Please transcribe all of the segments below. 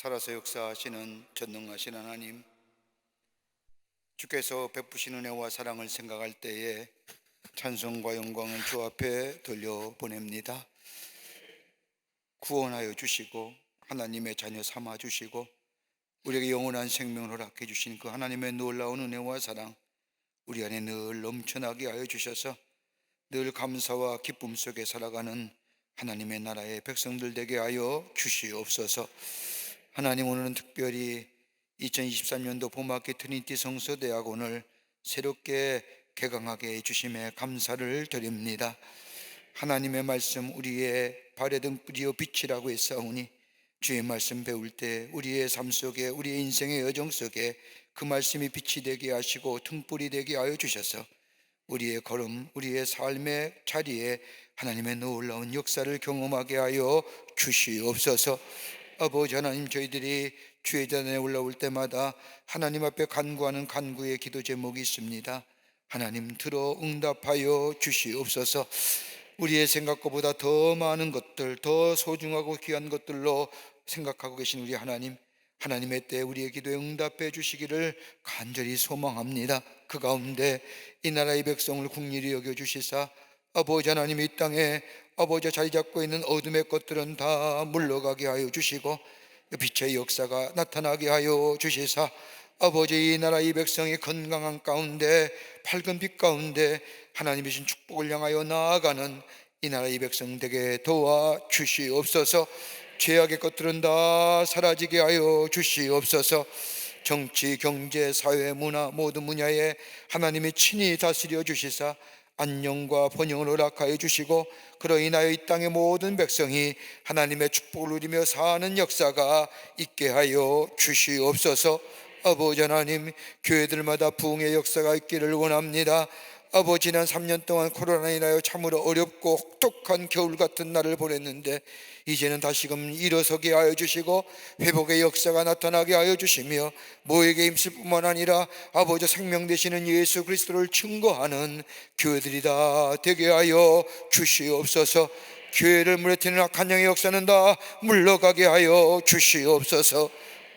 살아서 역사하시는 전능하신 하나님, 주께서 베푸신 은혜와 사랑을 생각할 때에 찬송과 영광을 주 앞에 돌려보냅니다. 구원하여 주시고 하나님의 자녀 삼아 주시고 우리에게 영원한 생명을 허락해 주신 그 하나님의 놀라운 은혜와 사랑, 우리 안에 늘 넘쳐나게 하여 주셔서 늘 감사와 기쁨 속에 살아가는 하나님의 나라의 백성들 되게 하여 주시옵소서. 하나님, 오늘은 특별히 2023년도 봄학기 트리니티 성서대학원을 새롭게 개강하게 해주심에 감사를 드립니다. 하나님의 말씀 우리의 발에 등불이요 빛이라고 했사오니 주의 말씀 배울 때 우리의 삶 속에, 우리의 인생의 여정 속에 그 말씀이 빛이 되게 하시고 등불이 되게 하여 주셔서 우리의 걸음, 우리의 삶의 자리에 하나님의 놀라운 역사를 경험하게 하여 주시옵소서. 아버지 하나님, 저희들이 주의 전에 올라올 때마다 하나님 앞에 간구하는 간구의 기도 제목이 있습니다. 하나님, 들어 응답하여 주시옵소서. 우리의 생각보다 더 많은 것들, 더 소중하고 귀한 것들로 생각하고 계신 우리 하나님, 하나님의 때 우리의 기도에 응답해 주시기를 간절히 소망합니다. 그 가운데 이 나라의 백성을 국리히 여겨주시사 아버지 하나님, 이 땅에 아버지 자리 잡고 있는 어둠의 것들은 다 물러가게 하여 주시고 빛의 역사가 나타나게 하여 주시사 아버지, 이 나라 이 백성이 건강한 가운데, 밝은 빛 가운데 하나님이신 축복을 향하여 나아가는 이 나라 이 백성 되게 도와 주시옵소서. 죄악의 것들은 다 사라지게 하여 주시옵소서. 정치, 경제, 사회, 문화 모든 분야에 하나님이 친히 다스려 주시사 안녕과 번영을 허락하여 주시고 그로 인하여 이 땅의 모든 백성이 하나님의 축복을 누리며 사는 역사가 있게 하여 주시옵소서. 아버지 하나님, 교회들마다 부흥의 역사가 있기를 원합니다. 아버지, 지난 3년 동안 코로나로 인하여 참으로 어렵고 혹독한 겨울 같은 날을 보냈는데 이제는 다시금 일어서게 하여 주시고 회복의 역사가 나타나게 하여 주시며 모에게 힘쓸 뿐만 아니라 아버지 생명 되시는 예수 그리스도를 증거하는 교회들이 다 되게 하여 주시옵소서. 교회를 무너뜨리는 악한 영의 역사는 다 물러가게 하여 주시옵소서.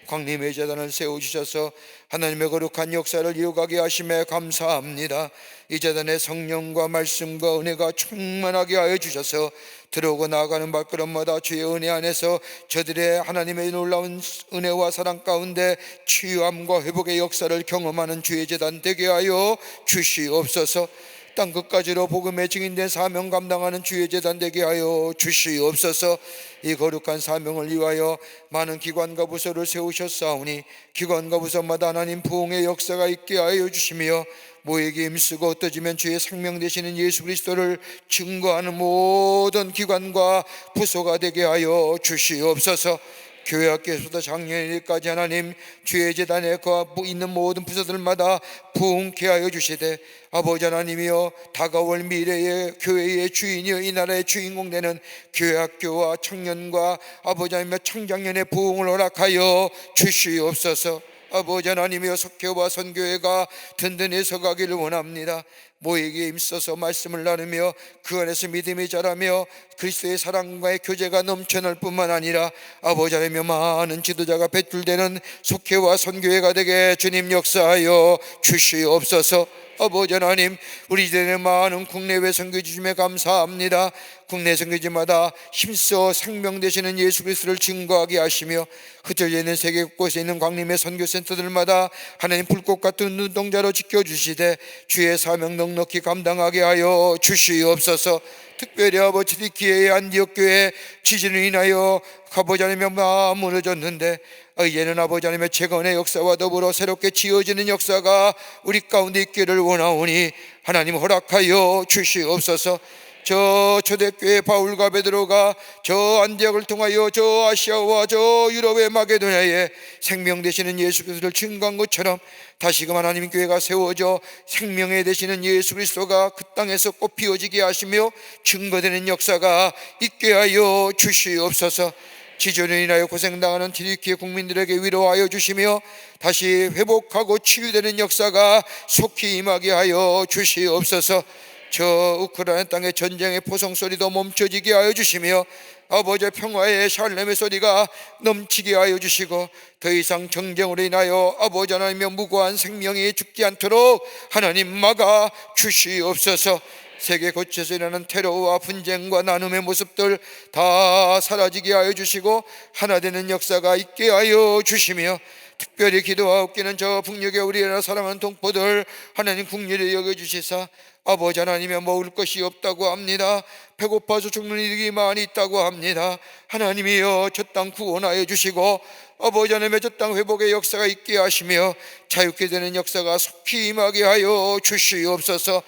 광림의 재단을 세우셔서 하나님의 거룩한 역사를 이어가게 하심에 감사합니다. 이 재단에 성령과 말씀과 은혜가 충만하게 하여 주셔서 들어오고 나아가는 발걸음마다 주의 은혜 안에서 저들의 하나님의 놀라운 은혜와 사랑 가운데 치유함과 회복의 역사를 경험하는 주의 재단 되게 하여 주시옵소서. 땅 끝까지로 복음의 증인된 사명 감당하는 주의 재단 되게 하여 주시옵소서. 이 거룩한 사명을 위하여 많은 기관과 부서를 세우셨사오니 기관과 부서마다 하나님 부흥의 역사가 있게 하여 주시며 모에게 힘쓰고 흩어지면 주의 생명 되시는 예수 그리스도를 증거하는 모든 기관과 부서가 되게 하여 주시옵소서. 교회 학교에서부터 작년일까지 하나님 주의 재단에 있는 모든 부서들마다 부흥케 하여 주시되 아버지 하나님이여, 다가올 미래의 교회의 주인이여 이 나라의 주인공 되는 교회 학교와 청년과 아버지 하나님의 청장년의 부흥을 허락하여 주시옵소서. 아버지 하나님이여, 석회와 선교회가 든든히 서가기를 원합니다. 모에게 힘써서 말씀을 나누며 그 안에서 믿음이 자라며 그리스도의 사랑과의 교제가 넘쳐날 뿐만 아니라 아버지 하나님이여, 많은 지도자가 배출되는 속회와 선교회가 되게 주님 역사하여 주시옵소서. 아버지 하나님, 우리 이전에 많은 국내외 선교 주심에 감사합니다. 국내 선교지마다 힘써 생명 되시는 예수 그리스도를 증거하게 하시며 흩어져 있는 세계 곳곳에 있는 광림의 선교센터들마다 하나님 불꽃 같은 눈동자로 지켜주시되 주의 사명 넉넉히 감당하게 하여 주시옵소서. 특별히 아버지 트리키의 안디옥 교회 지진을 인하여 아버지 하나님의 마음 무너졌는데 이제는 아버지 하나님의 재건의 역사와 더불어 새롭게 지어지는 역사가 우리 가운데 있기를 원하오니 하나님 허락하여 주시옵소서. 저 초대교회 바울과 베드로가 저 안디옥을 통하여 저 아시아와 저 유럽의 마게도냐에 생명 되시는 예수 그리스도를 증거한 것처럼 다시금 하나님 교회가 세워져 생명에 되시는 예수 그리스도가 그 땅에서 꽃 피어지게 하시며 증거되는 역사가 있게 하여 주시옵소서. 지존으로 인하여 고생당하는 트리키의 국민들에게 위로하여 주시며 다시 회복하고 치유되는 역사가 속히 임하게 하여 주시옵소서. 저 우크라이나 땅의 전쟁의 포성 소리도 멈춰지게 하여 주시며 아버지 평화의 샬렘의 소리가 넘치게 하여 주시고 더 이상 정쟁으로 인하여 아버지 하나님의 무고한 생명이 죽지 않도록 하나님 막아 주시옵소서. 세계 곳곳에서 일어나는 테러와 분쟁과 나눔의 모습들 다 사라지게 하여 주시고 하나 되는 역사가 있게 하여 주시며 특별히 기도하옵기는 저 북녘에 우리나라 사랑하는 동포들 하나님 국리를 여겨주시사 아버지 하나님의 먹을 것이 없다고 합니다. 배고파서 죽는 이들이 많이 있다고 합니다. 하나님이여 저 땅 구원하여 주시고 아버지 하나님의 저 땅 회복의 역사가 있게 하시며 자유케 되는 역사가 속히 임하게 하여 주시옵소서.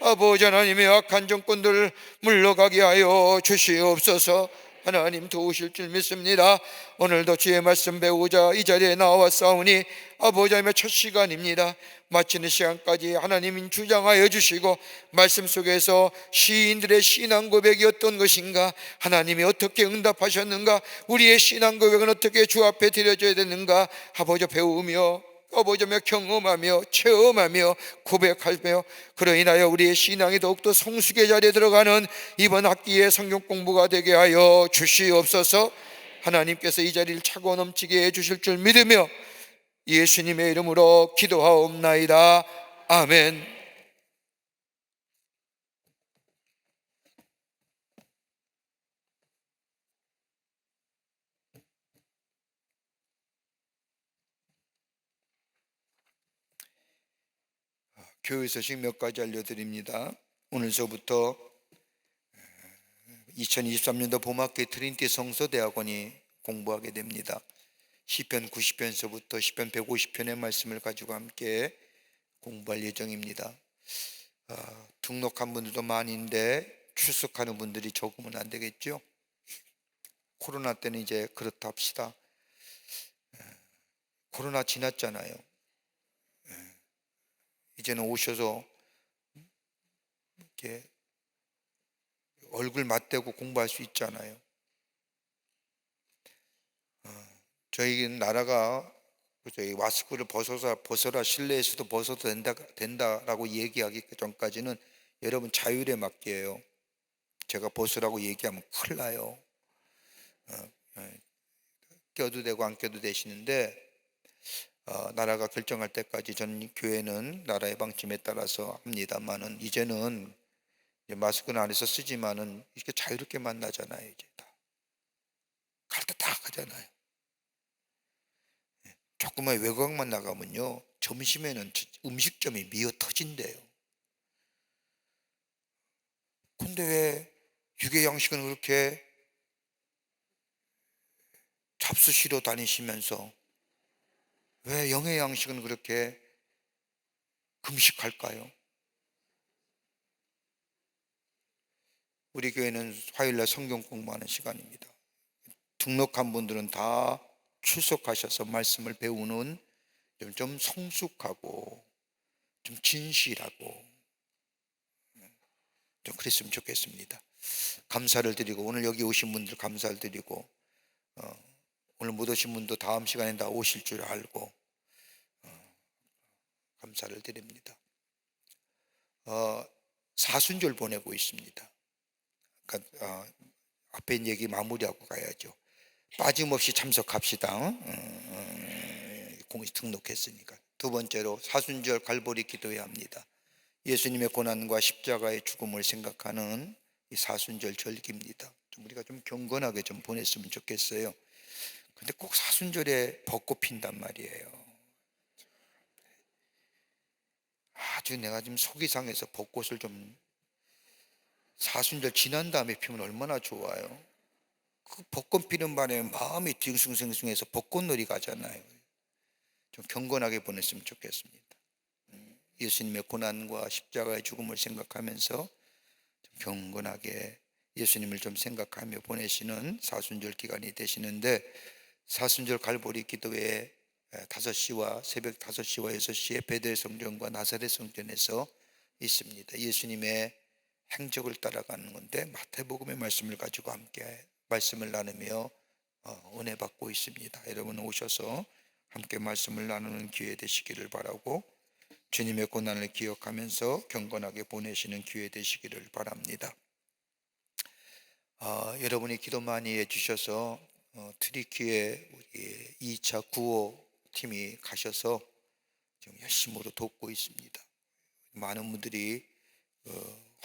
아버지 하나님의 악한 정권들 물러가게 하여 주시옵소서. 하나님 도우실 줄 믿습니다. 오늘도 주의 말씀 배우자 이 자리에 나왔사오니 아버지 하나님의 첫 시간입니다. 마치는 시간까지 하나님이 주장하여 주시고 말씀 속에서 시인들의 신앙 고백이 어떤 것인가, 하나님이 어떻게 응답하셨는가, 우리의 신앙 고백은 어떻게 주 앞에 드려져야 되는가 아버지 배우며 아버지며 경험하며 체험하며 고백하며 그로 인하여 우리의 신앙이 더욱더 성숙의 자리에 들어가는 이번 학기의 성경 공부가 되게 하여 주시옵소서. 하나님께서 이 자리를 차고 넘치게 해주실 줄 믿으며 예수님의 이름으로 기도하옵나이다. 아멘. 교회 소식 몇 가지 알려드립니다. 오늘서부터 2023년도 봄학기 트린티 성서대학원이 공부하게 됩니다. 시편 90편서부터 시편 150편의 말씀을 가지고 함께 공부할 예정입니다. 등록한 분들도 많은데 출석하는 분들이 적으면 안 되겠죠? 코로나 때는 이제 그렇다 합시다. 코로나 지났잖아요. 이제는 오셔서 이렇게 얼굴 맞대고 공부할 수 있잖아요. 저희 나라가 마스크를 벗어라 실내에서도 벗어도 된다라고 얘기하기 전까지는 여러분 자율에 맡겨요. 제가 벗으라고 얘기하면 큰일 나요. 껴도 되고 안 껴도 되시는데 나라가 결정할 때까지 저는 교회는 나라의 방침에 따라서 합니다만은 이제는 마스크는 안에서 쓰지만은 이렇게 자유롭게 만나잖아요. 이제 다 갈 때 다 가잖아요. 조금만 외곽만 나가면요 점심에는 음식점이 미어 터진대요. 근데 왜 유괴 양식은 그렇게 잡수시러 다니시면서 왜 영의 양식은 그렇게 금식할까요? 우리 교회는 화요일날 성경 공부하는 시간입니다. 등록한 분들은 다 출석하셔서 말씀을 배우는 좀 성숙하고 좀 진실하고 좀 그랬으면 좋겠습니다. 감사를 드리고 오늘 여기 오신 분들 감사를 드리고 오늘 못 오신 분도 다음 시간에 다 오실 줄 알고 감사를 드립니다. 사순절 보내고 있습니다. 그러니까 앞에 얘기 마무리하고 가야죠. 빠짐없이 참석합시다. 공식 등록했으니까. 두 번째로 사순절 갈보리 기도해야 합니다. 예수님의 고난과 십자가의 죽음을 생각하는 이 사순절 절기입니다. 우리가 좀 경건하게 좀 보냈으면 좋겠어요. 근데 꼭 사순절에 벚꽃 핀단 말이에요. 아주 내가 지금 속이 상해서 벚꽃을 좀 사순절 지난 다음에 피면 얼마나 좋아요. 그 벚꽃 피는 바람에 마음이 딩숭생숭해서 벚꽃놀이 가잖아요. 좀 경건하게 보냈으면 좋겠습니다. 예수님의 고난과 십자가의 죽음을 생각하면서 좀 경건하게 예수님을 좀 생각하며 보내시는 사순절 기간이 되시는데 사순절 갈보리 기도회 5시와 새벽 5시와 6시에 베델 성전과 나사렛 성전에서 있습니다. 예수님의 행적을 따라가는 건데 마태복음의 말씀을 가지고 함께 말씀을 나누며 은혜 받고 있습니다. 여러분 오셔서 함께 말씀을 나누는 기회 되시기를 바라고 주님의 고난을 기억하면서 경건하게 보내시는 기회 되시기를 바랍니다. 여러분이 기도 많이 해주셔서 트리키에 우리 2차 구호 팀이 가셔서 지금 열심으로 돕고 있습니다. 많은 분들이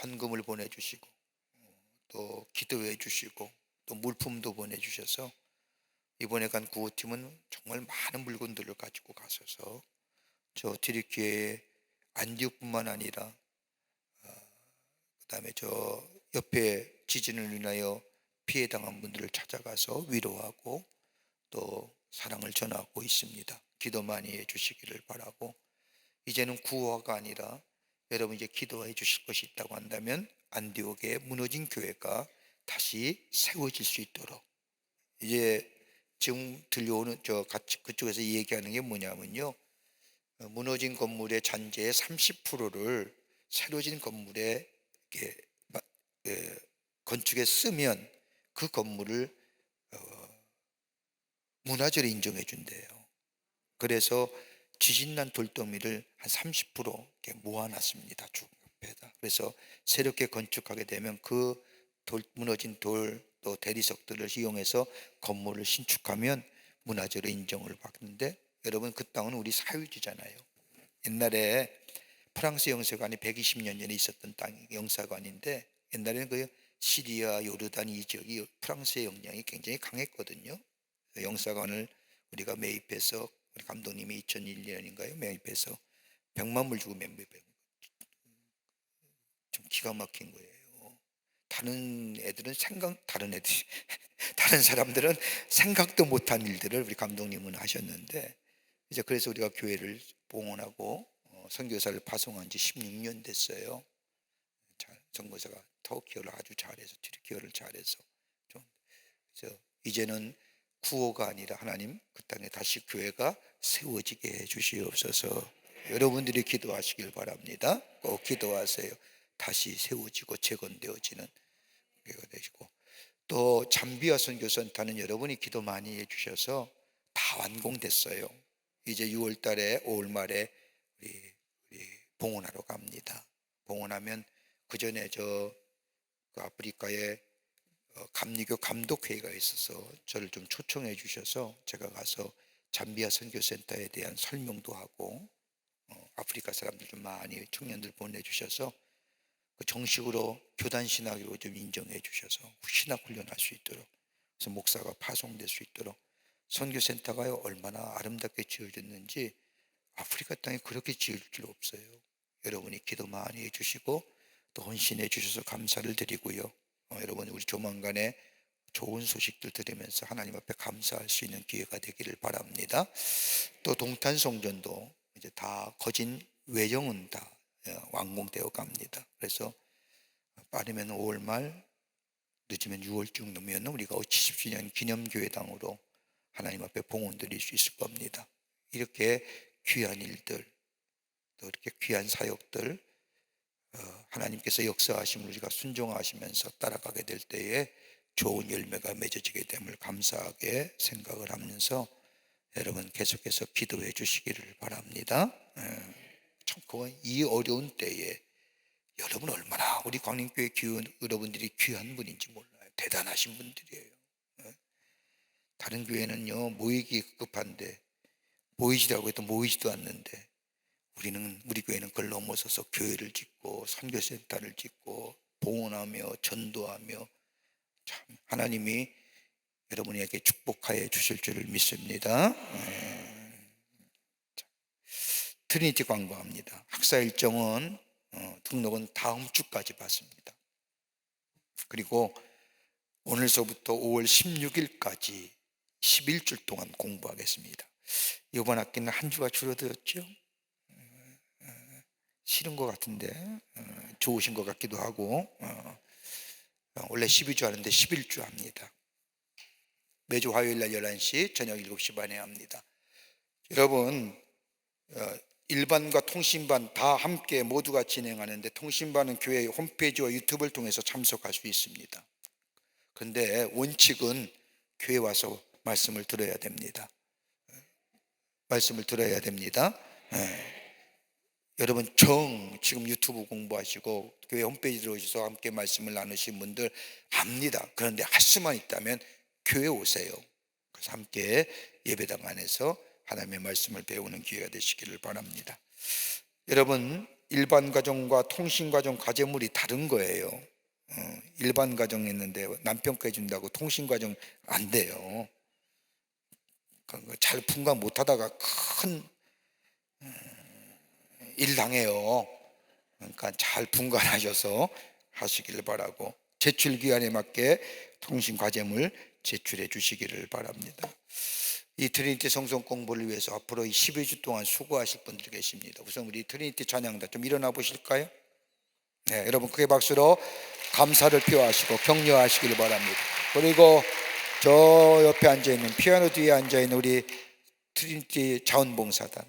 헌금을 보내주시고 또 기도해 주시고 또 물품도 보내주셔서 이번에 간 구호팀은 정말 많은 물건들을 가지고 가셔서 저 트리키의 안디옥뿐만 아니라 그다음에 저 옆에 지진을 인하여 피해당한 분들을 찾아가서 위로하고 또 사랑을 전하고 있습니다. 기도 많이 해주시기를 바라고, 이제는 구호가 아니라 여러분 이제 기도해 주실 것이 있다고 한다면 안디옥의 무너진 교회가 다시 세워질 수 있도록, 이제 지금 들려오는 저 같이 그쪽에서 얘기하는 게 뭐냐면요, 무너진 건물의 잔재의 30%를 새로 진 건물에 이렇게 건축에 쓰면 그 건물을 문화재로 인정해 준대요. 그래서 지진난 돌더미를 한 30% 이렇게 모아놨습니다. 주변에다. 그래서 새롭게 건축하게 되면 그 무너진 돌 또 대리석들을 이용해서 건물을 신축하면 문화재로 인정을 받는데, 여러분 그 땅은 우리 사유지잖아요. 옛날에 프랑스 영사관이 120년 전에 있었던 땅이 영사관인데, 옛날에는 그 시리아 요르단 이 지역이 프랑스의 영향이 굉장히 강했거든요. 영사관을 우리가 매입해서 우리 감독님이 2001년인가요 매입해서 100만 불 주고 매입해요. 좀 기가 막힌 거예요. 다른 애들은 다른 사람들은 생각도 못한 일들을 우리 감독님은 하셨는데, 이제 그래서 우리가 교회를 봉헌하고 선교사를 파송한 지 16년 됐어요. 선교사가 터키어를 아주 잘해서 튀르키어를 잘해서 좀, 그래서 이제는 구호가 아니라 하나님 그 땅에 다시 교회가 세워지게 해 주시옵소서. 여러분들이 기도하시길 바랍니다. 꼭 기도하세요. 다시 세워지고 재건되어지는 교회가 되시고, 또 잠비아 선교센터는 여러분이 기도 많이 해주셔서 다 완공됐어요. 이제 6월 달에 5월 말에 우리 봉헌하러 갑니다. 봉헌하면 그 전에 그 아프리카에 감리교 감독회의가 있어서 저를 좀 초청해 주셔서 제가 가서 잠비아 선교센터에 대한 설명도 하고 아프리카 사람들 좀 많이 청년들 보내주셔서 정식으로 교단 신학으로 좀 인정해 주셔서 신학 훈련할 수 있도록, 그래서 목사가 파송될 수 있도록, 선교센터가 얼마나 아름답게 지어졌는지 아프리카 땅에 그렇게 지을 줄 없어요. 여러분이 기도 많이 해주시고 또 헌신해 주셔서 감사를 드리고요. 여러분 우리 조만간에 좋은 소식들 들으면서 하나님 앞에 감사할 수 있는 기회가 되기를 바랍니다. 또 동탄 성전도 이제 다 거진 외형은 다 완공되어 갑니다. 그래서 빠르면 5월 말, 늦으면 6월쯤 되면 우리가 70주년 기념교회당으로 하나님 앞에 봉헌 드릴 수 있을 겁니다. 이렇게 귀한 일들, 또 이렇게 귀한 사역들 하나님께서 역사하심을 우리가 순종하시면서 따라가게 될 때에 좋은 열매가 맺어지게 됨을 감사하게 생각을 하면서 여러분 계속해서 기도해 주시기를 바랍니다. 참 이 어려운 때에 여러분 얼마나 우리 광림교회 여러분들이 귀한 분인지 몰라요. 대단하신 분들이에요. 다른 교회는요 모이기 급한데 모이시라고 해도 모이지도 않는데, 우리 교회는 그걸 넘어서서 교회를 짓고 선교센터를 짓고 봉헌하며 전도하며, 참 하나님이 여러분에게 축복하여 주실 줄을 믿습니다. 트리니티 광고합니다. 학사 일정은 등록은 다음 주까지 받습니다. 그리고 오늘서부터 5월 16일까지 11주 동안 공부하겠습니다. 이번 학기는 한 주가 줄어들었죠. 싫은 것 같은데 좋으신 것 같기도 하고, 원래 12주 하는데 11주 합니다. 매주 화요일날 11시 저녁 7시 반에 합니다. 여러분 일반과 통신반 다 함께 모두가 진행하는데, 통신반은 교회 홈페이지와 유튜브를 통해서 참석할 수 있습니다. 그런데 원칙은 교회 와서 말씀을 들어야 됩니다. 말씀을 들어야 됩니다. 여러분 지금 유튜브 공부하시고 교회 홈페이지 들어오셔서 함께 말씀을 나누신 분들 압니다. 그런데 할 수만 있다면 교회 오세요. 그래서 함께 예배당 안에서 하나님의 말씀을 배우는 기회가 되시기를 바랍니다. 여러분, 일반 가정과 통신 가정 과제물이 다른 거예요. 일반 가정 있는데 남편께 준다고 통신 가정 안 돼요. 잘 분간 못하다가 큰 일 당해요. 그러니까 잘 분간하셔서 하시기를 바라고, 제출 기한에 맞게 통신 과제물 제출해 주시기를 바랍니다. 이 트리니티 성성 공부를 위해서 앞으로 12주 동안 수고하실 분들이 계십니다. 우선 우리 트리니티 찬양단 좀 일어나 보실까요? 네, 여러분 크게 박수로 감사를 표하시고 격려하시기를 바랍니다. 그리고 저 옆에 앉아있는, 피아노 뒤에 앉아있는 우리 트리니티 자원봉사단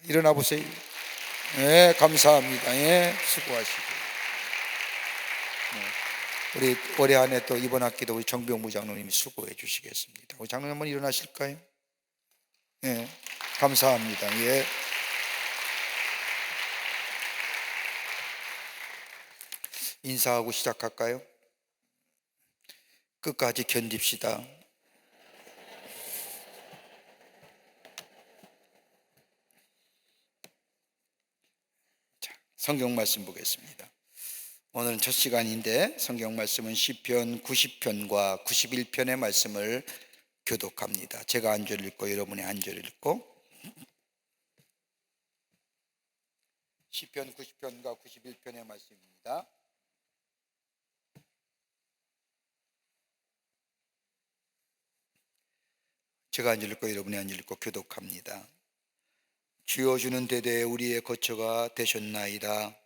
일어나 보세요. 네, 감사합니다. 예, 수고하시고. 네, 우리 올해 안에 또 이번 학기도 우리 정병무 장로님이 수고해 주시겠습니다. 우리 장로님 한번 일어나실까요? 예, 감사합니다. 예. 인사하고 시작할까요? 끝까지 견딥시다. 자, 성경 말씀 보겠습니다. 오늘은 첫 시간인데 성경 말씀은 시편 90편과 91편의 말씀을 교독합니다. 제가 한 절 읽고 여러분이 한 절 읽고, 시편 90편과 91편의 말씀입니다. 제가 한 절 읽고 여러분이 한 절 읽고 교독합니다. 주여 주는 대대에 우리의 거처가 되셨나이다.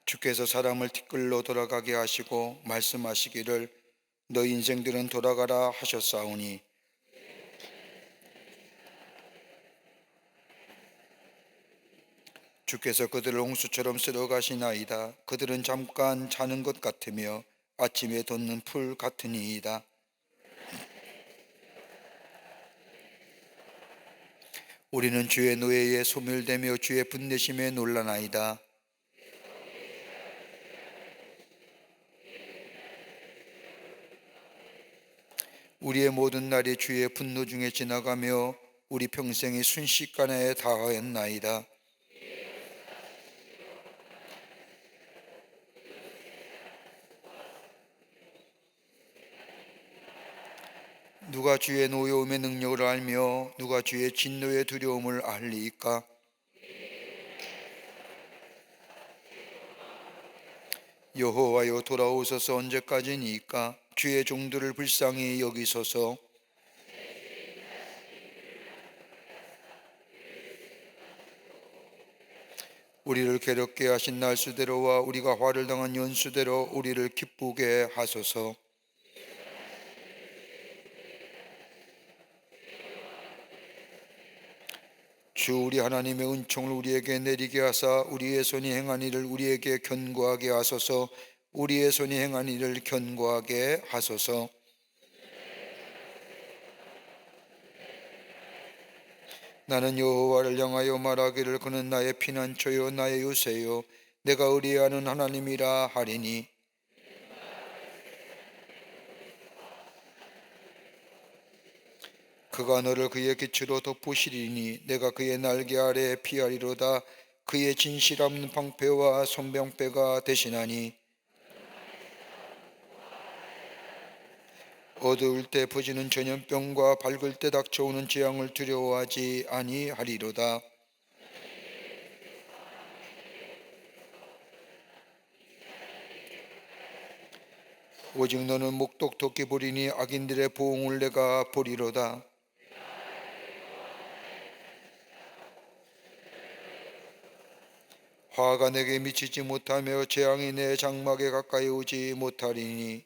주께서 사람을 티끌로 돌아가게 하시고 말씀하시기를 너 인생들은 돌아가라 하셨사오니 주께서 그들을 홍수처럼 쓸어 가시나이다. 그들은 잠깐 자는 것 같으며 아침에 돋는 풀 같으니이다. 우리는 주의 노예에 소멸되며 주의 분내심에 놀라나이다. 우리의 모든 날이 주의 분노 중에 지나가며 우리 평생이 순식간에 다하였나이다. 누가 주의 노여움의 능력을 알며 누가 주의 진노의 두려움을 알리이까? 여호와여 돌아오소서. 언제까지니까? 주의 종들을 불쌍히 여기소서. 우리를 괴롭게 하신 날수대로와 우리가 화를 당한 연수대로 우리를 기쁘게 하소서. 주 우리 하나님의 은총을 우리에게 내리게 하사 우리의 손이 행한 일을 우리에게 견고하게 하소서. 우리의 손이 행한 일을 견고하게 하소서. 나는 여호와를 향하여 말하기를 그는 나의 피난처요 나의 요새요 내가 의뢰하는 하나님이라 하리니 그가 너를 그의 기초로 덮으시리니 내가 그의 날개 아래 피하리로다. 그의 진실함은 방패와 손병패가 되시나니 어두울 때 퍼지는 전염병과 밝을 때 닥쳐오는 재앙을 두려워하지 아니하리로다. 오직 너는 목독 토끼 보리니 악인들의 보응을 내가 보리로다. 화가 내게 미치지 못하며 재앙이 내 장막에 가까이 오지 못하리니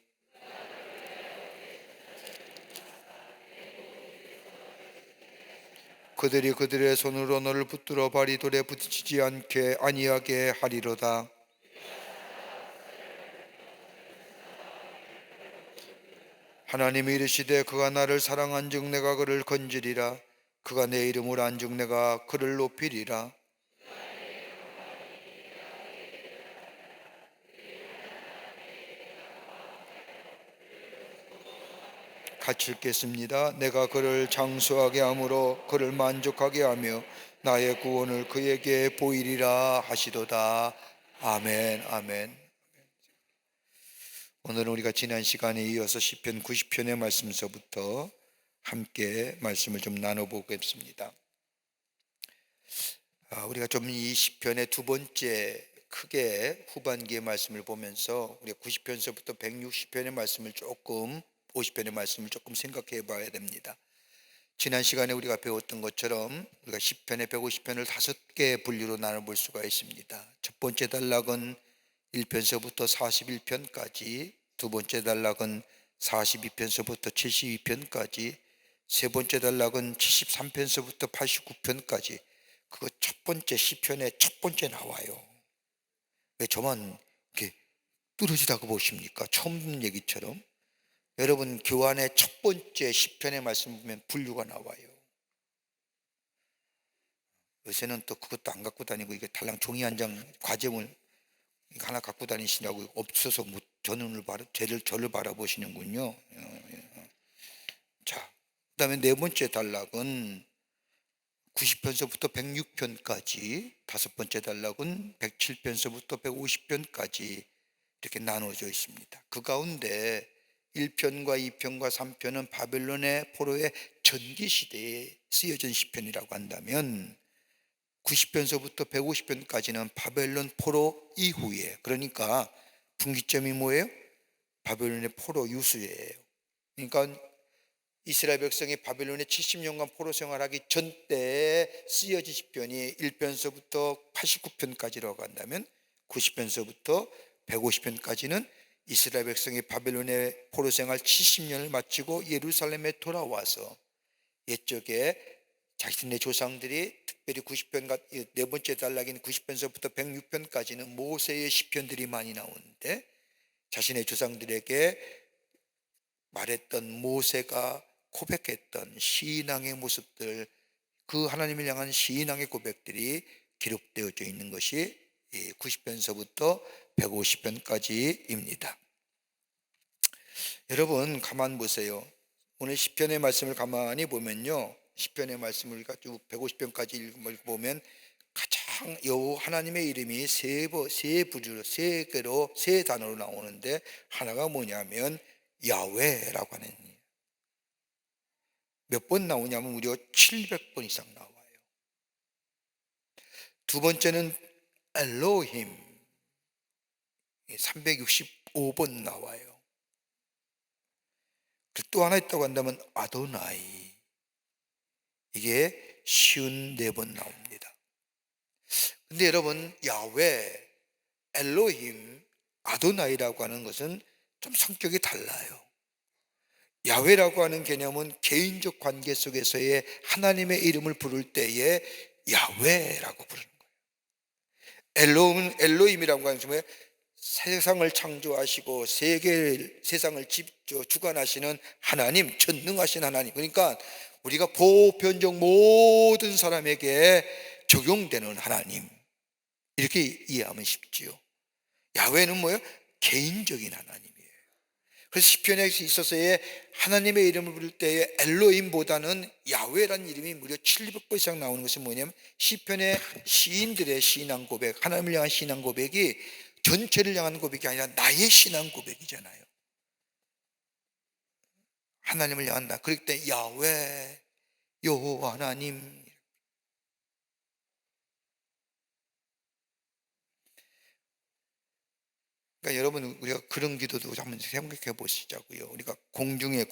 그들이 그들의 손으로 너를 붙들어 발이 돌에 부딪히지 않게 아니하게 하리로다. 하나님이 이르시되 그가 나를 사랑한즉 내가 그를 건지리라. 그가 내 이름을 안즉 내가 그를 높이리라. 같이 읽겠습니다. 내가 그를 장수하게 함으로 그를 만족하게 하며 나의 구원을 그에게 보이리라 하시도다. 아멘. 아멘. 오늘은 우리가 지난 시간에 이어서 시편 90편의 말씀서부터 함께 말씀을 좀 나눠보겠습니다. 우리가 좀 이 시편의 두 번째 크게 후반기의 말씀을 보면서 우리가 90편서부터 160편의 말씀을 조금 50편의 말씀을 조금 생각해 봐야 됩니다. 지난 시간에 우리가 배웠던 것처럼 우리가 10편에 150편을 5개 분류로 나눠볼 수가 있습니다. 첫 번째 단락은 1편서부터 41편까지, 두 번째 단락은 42편서부터 72편까지, 세 번째 단락은 73편서부터 89편까지. 그거 첫 번째 시편의 첫 번째 나와요. 왜 저만 이렇게 뚜렷이라고 보십니까? 처음 듣는 얘기처럼. 여러분 교환의 첫 번째 시편의 말씀 보면 분류가 나와요. 요새는 또 그것도 안 갖고 다니고 이게 달랑 종이 한 장 과제물 하나 갖고 다니시라고 없어서 저를 바라보시는군요. 자, 그다음에 네 번째 단락은 90편서부터 106편까지, 다섯 번째 단락은 107편서부터 150편까지 이렇게 나눠져 있습니다. 그 가운데 1편과 2편과 3편은 바벨론의 포로의 전기 시대에 쓰여진 시편이라고 한다면 90편서부터 150편까지는 바벨론 포로 이후에, 그러니까 분기점이 뭐예요? 바벨론의 포로 유수예요. 그러니까 이스라엘 백성이 바벨론의 70년간 포로 생활하기 전 때에 쓰여진 시편이 1편서부터 89편까지라고 한다면 90편서부터 150편까지는 이스라엘 백성이 바벨론의 포로 생활 70년을 마치고 예루살렘에 돌아와서 옛적에 자신의 조상들이 특별히 90편, 네 번째 단락인 90편서부터 106편까지는 모세의 시편들이 많이 나오는데 자신의 조상들에게 말했던 모세가 고백했던 신앙의 모습들, 그 하나님을 향한 신앙의 고백들이 기록되어져 있는 것이 90편서부터 150편까지입니다. 여러분 가만 보세요. 오늘 시편의 말씀을 가만히 보면요, 시편의 말씀을 우리가 쭉 150편까지 읽어보면 가장 여호와 하나님의 이름이 세 부류로, 세 단어로 나오는데 하나가 뭐냐면 야훼라고 하는, 몇 번 나오냐면 무려 700번 이상 나와요. 두 번째는 엘로힘, 365번 나와요. 또 하나 있다고 한다면 아도나이, 이게 54번 나옵니다. 근데 여러분 야훼, 엘로힘, 아도나이라고 하는 것은 좀 성격이 달라요. 야훼라고 하는 개념은 개인적 관계 속에서의 하나님의 이름을 부를 때에 야훼라고 부르는 거예요. 엘로힘이라고 하는 것은 세상을 창조하시고 세상을 주관하시는 하나님, 전능하신 하나님. 그러니까 우리가 보편적 모든 사람에게 적용되는 하나님, 이렇게 이해하면 쉽지요. 야훼는 뭐예요? 개인적인 하나님이에요. 그래서 시편에 있어서의 하나님의 이름을 부를 때에 엘로힘보다는 야훼라는 이름이 무려 700번 이상 나오는 것은 뭐냐면 시편의 시인들의 신앙 고백, 하나님을 향한 신앙 고백이 전체를 향한 고백이 아니라 나의 신앙 고백이잖아요. 하나님을 향한 나. 그럴 때 야훼, 여호와 하나님. 그러니까 여러분 우리가 그런 기도도 한번 생각해 보시자고요. 우리가 공중에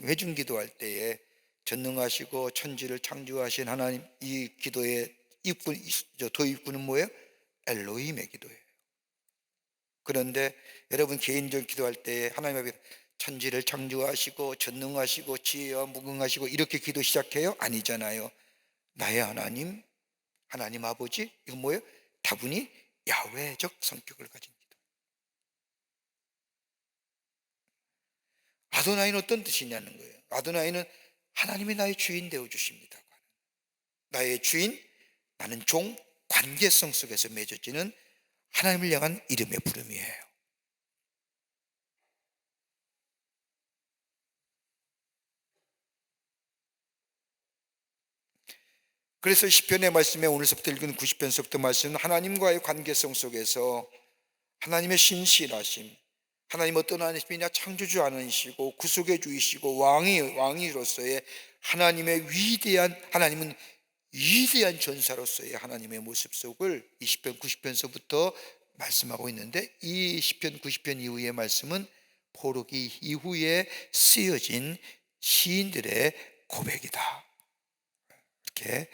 회중 기도할 때에 전능하시고 천지를 창조하신 하나님, 이 기도의 입구, 도입구는 뭐예요? 엘로힘의 기도예요. 그런데 여러분 개인적으로 기도할 때 하나님 앞에 천지를 창조하시고 전능하시고 지혜와 무궁하시고 이렇게 기도 시작해요? 아니잖아요. 나의 하나님, 하나님 아버지, 이건 뭐예요? 다분히 야훼적 성격을 가진 기도. 아도나이는 어떤 뜻이냐는 거예요. 아도나이는 하나님이 나의 주인 되어 주십니다. 나의 주인, 나는 종, 관계성 속에서 맺어지는 하나님을 향한 이름의 부름이에요. 그래서 시편의 말씀에 오늘서부터 읽은 90편서부터 말씀은 하나님과의 관계성 속에서 하나님의 신실하심, 하나님 어떤 하나님이냐, 창조주 하나님이시고 구속의 주이시고 왕이로서의 하나님의 하나님은 위대한 전사로서의 하나님의 모습 속을 이 시편 90편서부터 말씀하고 있는데, 이 시편 90편 이후의 말씀은 포로기 이후에 쓰여진 시인들의 고백이다, 이렇게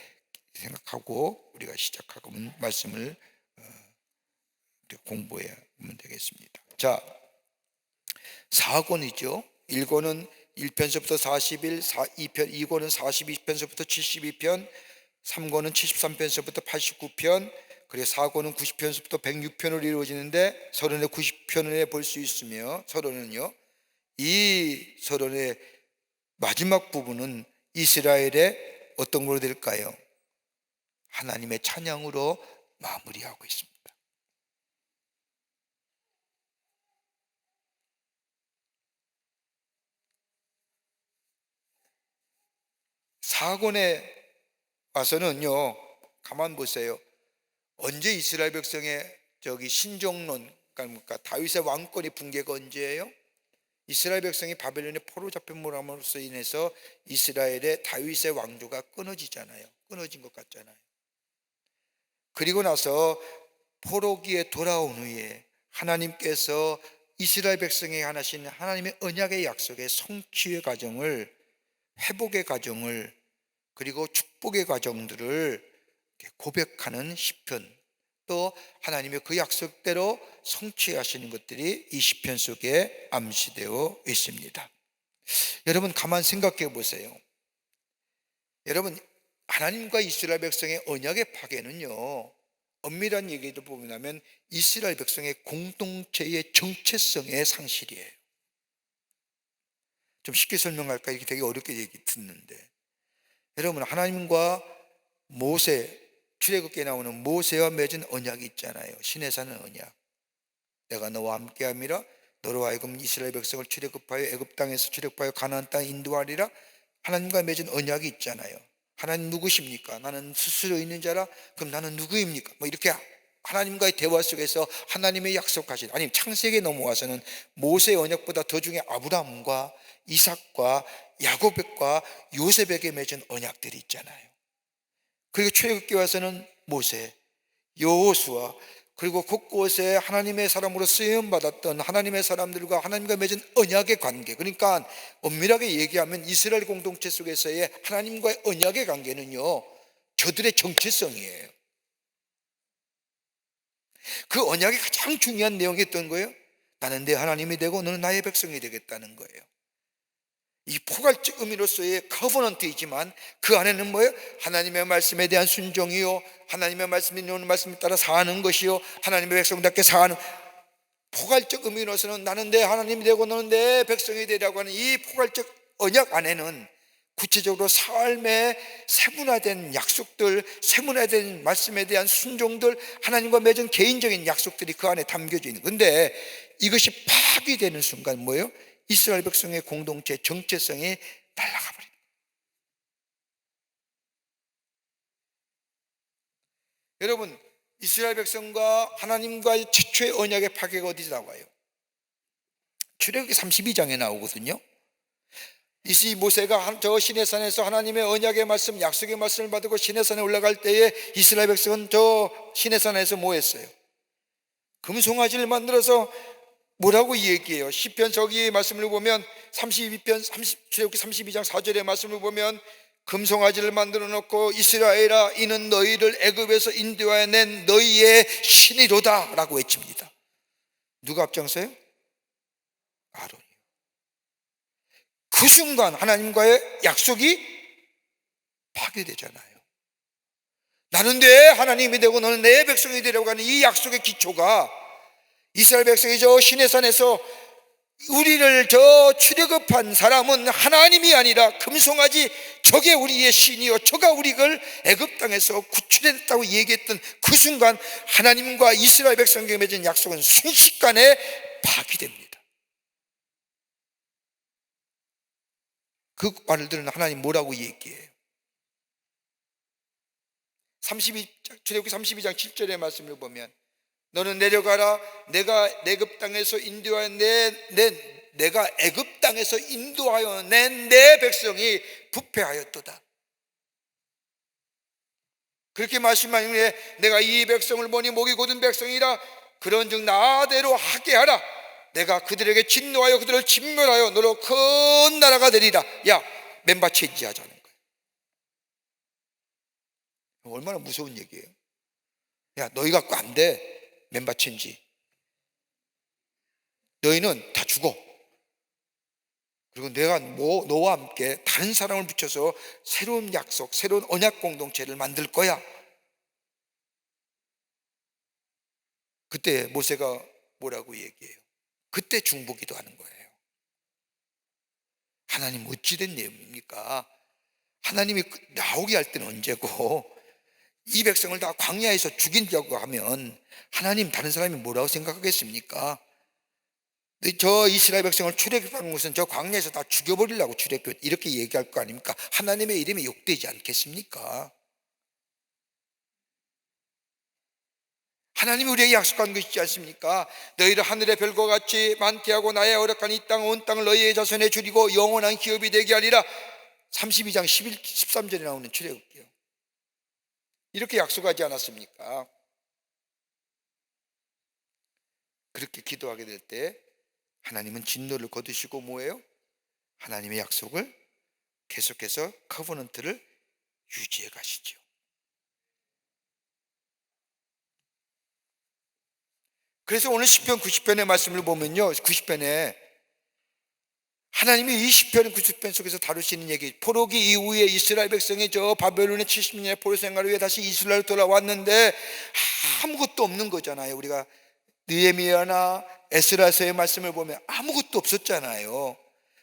생각하고 우리가 시작하고 말씀을 공부해야 되겠습니다. 자, 4권이죠. 1권은 1편서부터 41, 2편, 2권은 42편서부터 72편, 3권은 73편서부터 89편, 그리고 4권은 90편서부터 106편으로 이루어지는데 서론의 90편을 볼 수 있으며, 서론은요, 이 서론의 마지막 부분은 이스라엘의 어떤 걸로 될까요? 하나님의 찬양으로 마무리하고 있습니다. 4권에 와서는요, 가만 보세요. 언제 이스라엘 백성의 신정론, 그러니까 다윗의 왕권이 붕괴가 언제예요? 이스라엘 백성이 바벨론의 포로 잡힌으로서 인해서 이스라엘의 다윗의 왕조가 끊어지잖아요. 끊어진 것 같잖아요. 그리고 나서 포로기에 돌아온 후에 하나님께서 이스라엘 백성에게 하신 하나님의 언약의 약속의 성취의 과정을, 회복의 과정을, 그리고 축복의 과정들을 고백하는 시편, 또 하나님의 그 약속대로 성취하시는 것들이 이 시편 속에 암시되어 있습니다. 여러분, 가만 생각해 보세요. 여러분, 하나님과 이스라엘 백성의 언약의 파괴는요, 엄밀한 얘기를 보면 이스라엘 백성의 공동체의 정체성의 상실이에요. 좀 쉽게 설명할까? 이게 되게 어렵게 얘기 듣는데, 여러분, 하나님과 모세, 출애굽기에 나오는 모세와 맺은 언약이 있잖아요. 시내산의 언약. 내가 너와 함께함이라, 너로 하여금 이스라엘 백성을 출애굽하여 애굽 땅에서 출애굽하여 가나안 땅에 인도하리라. 하나님과 맺은 언약이 있잖아요. 하나님 누구십니까? 나는 스스로 있는 자라. 그럼 나는 누구입니까? 이렇게 하나님과의 대화 속에서 하나님의 약속하신, 아니 창세기에 넘어와서는 모세의 언약보다 더 중에 아브라함과 이삭과 야곱과 요셉에게 맺은 언약들이 있잖아요. 그리고 출애굽기 와서는 모세, 여호수아, 그리고 곳곳에 하나님의 사람으로 쓰임받았던 하나님의 사람들과 하나님과 맺은 언약의 관계, 그러니까 엄밀하게 얘기하면 이스라엘 공동체 속에서의 하나님과의 언약의 관계는요, 저들의 정체성이에요. 그 언약의 가장 중요한 내용이 어떤 거예요? 나는 내 하나님이 되고 너는 나의 백성이 되겠다는 거예요. 이 포괄적 의미로서의 커버넌트이지만 그 안에는 뭐예요? 하나님의 말씀에 대한 순종이요, 하나님의 말씀이 오는 말씀에 따라 사는 것이요, 하나님의 백성답게 사는, 포괄적 의미로서는 나는 내 하나님이 되고 너는 내 백성이 되라고 하는 이 포괄적 언약 안에는 구체적으로 삶의 세분화된 약속들, 세분화된 말씀에 대한 순종들, 하나님과 맺은 개인적인 약속들이 그 안에 담겨져 있는. 근데 이것이 파괴되는 순간 뭐예요? 이스라엘 백성의 공동체 정체성이 날아가 버립니다. 여러분, 이스라엘 백성과 하나님과의 최초의 언약의 파괴가 어디서 나와요? 출애굽기 32장에 나오거든요. 이 모세가 저 시내산에서 하나님의 언약의 말씀, 약속의 말씀을 받고 시내산에 올라갈 때에 이스라엘 백성은 저 시내산에서 뭐 했어요? 금송아지를 만들어서 뭐라고 얘기해요? 시편 저기의 말씀을 보면 32편 출애굽기 32장 4절의 말씀을 보면 금송아지를 만들어 놓고 이스라엘아, 이는 너희를 애굽에서 인도하여 낸 너희의 신이로다 라고 외칩니다. 누가 앞장서요? 아론이요. 그 순간 하나님과의 약속이 파괴되잖아요. 나는 내 하나님이 되고 너는 내 백성이 되려고 하는 이 약속의 기초가 이스라엘 백성이 저 시내산에서 우리를 저 출애굽한 사람은 하나님이 아니라 금송아지 저게 우리의 신이요 저가 우리를 애굽 땅에서 구출했다고 얘기했던 그 순간 하나님과 이스라엘 백성에게 맺은 약속은 순식간에 파기됩니다. 그 말을 들은 하나님 뭐라고 얘기해요? 출애굽기 32장 7절의 말씀을 보면 너는 내려가라. 내가 애굽 땅에서 인도하여 내가 애굽 땅에서 인도하여 낸 내 백성이 부패하였도다. 그렇게 말씀하신 후에 내가 이 백성을 보니 목이 곧은 백성이라 그런즉 나대로 하게 하라. 내가 그들에게 진노하여 그들을 진멸하여 너로 큰 나라가 되리라. 야, 멤버 체인지하자는 거예요. 얼마나 무서운 얘기예요. 야, 너희 갖고 안 돼. 멤버 체인지. 너희는 다 죽어. 그리고 내가 너와 함께 다른 사람을 붙여서 새로운 약속, 새로운 언약 공동체를 만들 거야. 그때 모세가 뭐라고 얘기해요? 그때 중보기도 하는 거예요. 하나님 어찌된 내용입니까? 하나님이 나오게 할 때는 언제고 이 백성을 다 광야에서 죽이려고 하면 하나님 다른 사람이 뭐라고 생각하겠습니까? 저 이스라엘 백성을 출애굽하는 것은 저 광야에서 다 죽여버리려고 출애굽 이렇게 얘기할 거 아닙니까? 하나님의 이름이 욕되지 않겠습니까? 하나님이 우리에게 약속한 것이 있지 않습니까? 너희를 하늘의 별과 같이 많게 하고 나의 허락한 이 땅 온 땅을 너희의 자손에 주리고 영원한 기업이 되게 하리라. 32장 13절에 나오는 출애굽기요. 이렇게 약속하지 않았습니까? 그렇게 기도하게 될 때 하나님은 진노를 거두시고 뭐예요? 하나님의 약속을 계속해서 커버넌트를 유지해 가시죠. 그래서 오늘 시편 90편의 말씀을 보면요, 90편에 하나님이 이 시편 90편 속에서 다루시는 얘기, 포로기 이후에 이스라엘 백성이 저 바벨론의 70년의 포로 생활 후에 다시 이스라엘 돌아왔는데 아무것도 없는 거잖아요. 우리가 느헤미야나 에스라서의 말씀을 보면 아무것도 없었잖아요.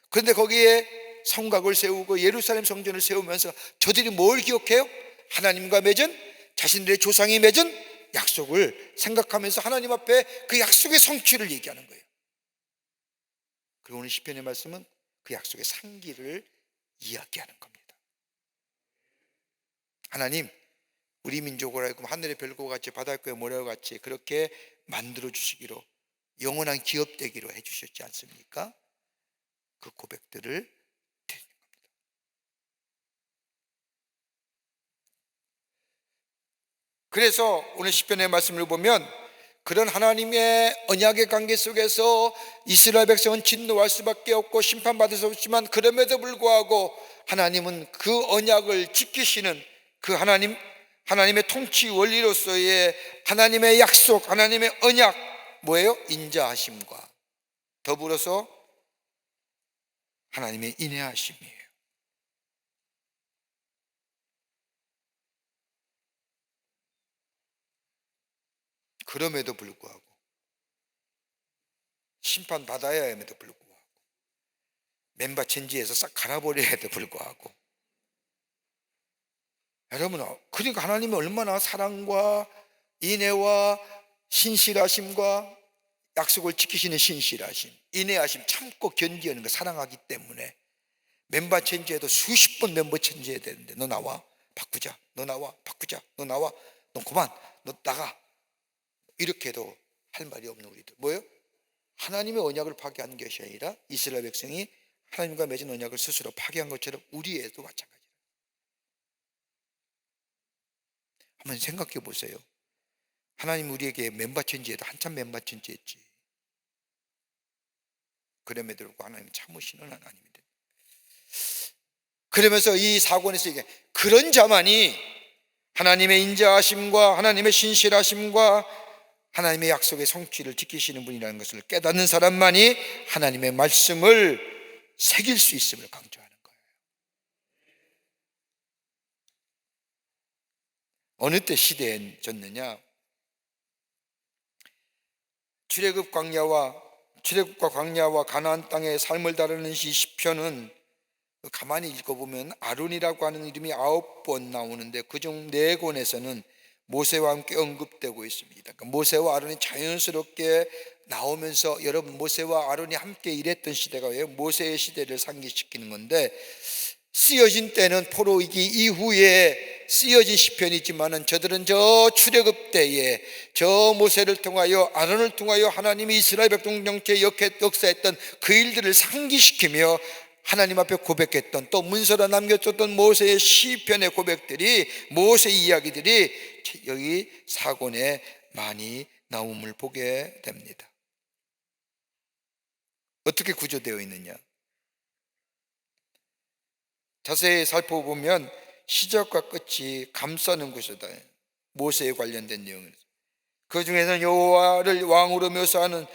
그런데 거기에 성곽을 세우고 예루살렘 성전을 세우면서 저들이 뭘 기억해요? 하나님과 맺은, 자신들의 조상이 맺은 약속을 생각하면서 하나님 앞에 그 약속의 성취를 얘기하는 거예요. 그리고 오늘 시편의 말씀은 그 약속의 상기를 이야기하는 겁니다. 하나님, 우리 민족을 알고 하늘의 별과 같이 바닷가의 모래와 같이 그렇게 만들어 주시기로, 영원한 기업 되기로 해주셨지 않습니까? 그 고백들을 드리는 겁니다. 그래서 오늘 시편의 말씀을 보면 그런 하나님의 언약의 관계 속에서 이스라엘 백성은 진노할 수밖에 없고 심판받을 수 없지만 그럼에도 불구하고 하나님은 그 언약을 지키시는 그 하나님의 통치 원리로서의 하나님의 약속, 하나님의 언약, 뭐예요? 인자하심과 더불어서 하나님의 인애하심이에요. 그럼에도 불구하고 심판받아야 함에도 불구하고 멤버 체인지에서 싹 갈아버려야 해도 불구하고 여러분, 그러니까 하나님이 얼마나 사랑과 인애와 신실하심과 약속을 지키시는 신실하심, 인애하심, 참고 견디하는 거 사랑하기 때문에 멤버 체인지에도 수십 번 멤버 체인지해야 되는데 너 나와 바꾸자, 너 나와 바꾸자, 너 나와, 너 그만, 너 나가 이렇게 해도 할 말이 없는 우리들 뭐예요? 하나님의 언약을 파괴한 것이 아니라 이스라엘 백성이 하나님과 맺은 언약을 스스로 파괴한 것처럼 우리에도 마찬가지예요. 한번 생각해 보세요. 하나님 우리에게 멤버 체인지해도 한참 멤버 체인지했지. 그럼에도 불구하고 하나님 참으시는 하나님인데, 그러면서 이 사건에서 이게 그런 자만이 하나님의 인자하심과 하나님의 신실하심과 하나님의 약속의 성취를 지키시는 분이라는 것을 깨닫는 사람만이 하나님의 말씀을 새길 수 있음을 강조하는 거예요. 어느 때 시대에 졌느냐? 출애굽 광야와 출애굽과 광야와 가나안 땅의 삶을 다루는 이 시편은 가만히 읽어보면 아론이라고 하는 이름이 9번 나오는데 그중 4권에서는 모세와 함께 언급되고 있습니다. 그러니까 모세와 아론이 자연스럽게 나오면서, 여러분, 모세와 아론이 함께 일했던 시대가 왜 모세의 시대를 상기시키는 건데, 쓰여진 때는 포로이기 이후에 쓰여진 시편이지만은 저들은 저 출애굽 때에 저 모세를 통하여, 아론을 통하여 하나님이 이스라엘 백성 정체에 역사했던 그 일들을 상기시키며 하나님 앞에 고백했던, 또 문서로 남겨졌던 모세의 시편의 고백들이, 모세 이야기들이 여기 사권에 많이 나옴을 보게 됩니다. 어떻게 구조되어 있느냐? 자세히 살펴보면 시작과 끝이 감싸는 구조다. 모세에 관련된 내용입니다. 그 중에서는 여호와를 왕으로 묘사하는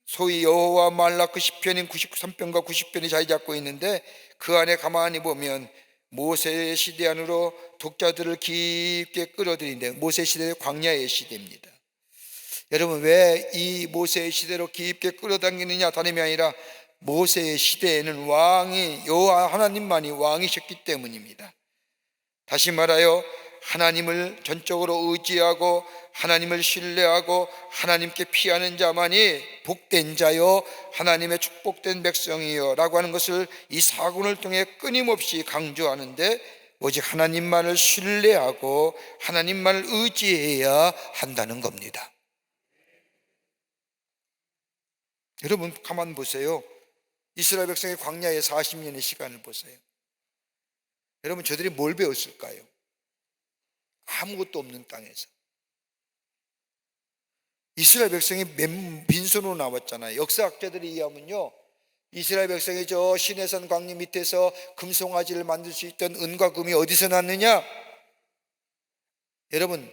소위 여호와 말라크 시편인 93편과 90편이 자리 잡고 있는데, 그 안에 가만히 보면 모세의 시대 안으로 독자들을 깊게 끌어들이는데, 모세 시대의 광야의 시대입니다. 여러분, 왜 이 모세의 시대로 깊게 끌어당기느냐? 다름이 아니라 모세의 시대에는 왕이, 여호와 하나님만이 왕이셨기 때문입니다. 다시 말하여 하나님을 전적으로 의지하고 하나님을 신뢰하고 하나님께 피하는 자만이 복된 자요 하나님의 축복된 백성이요 라고 하는 것을 이 사군을 통해 끊임없이 강조하는데, 오직 하나님만을 신뢰하고 하나님만을 의지해야 한다는 겁니다. 여러분, 가만 보세요. 이스라엘 백성의 광야의 40년의 시간을 보세요. 여러분, 저들이 뭘 배웠을까요? 아무것도 없는 땅에서. 이스라엘 백성이 빈손으로 나왔잖아요. 역사학자들이 이해하면요, 이스라엘 백성이 저 시내산 광야 밑에서 금송아지를 만들 수 있던 은과 금이 어디서 났느냐? 여러분,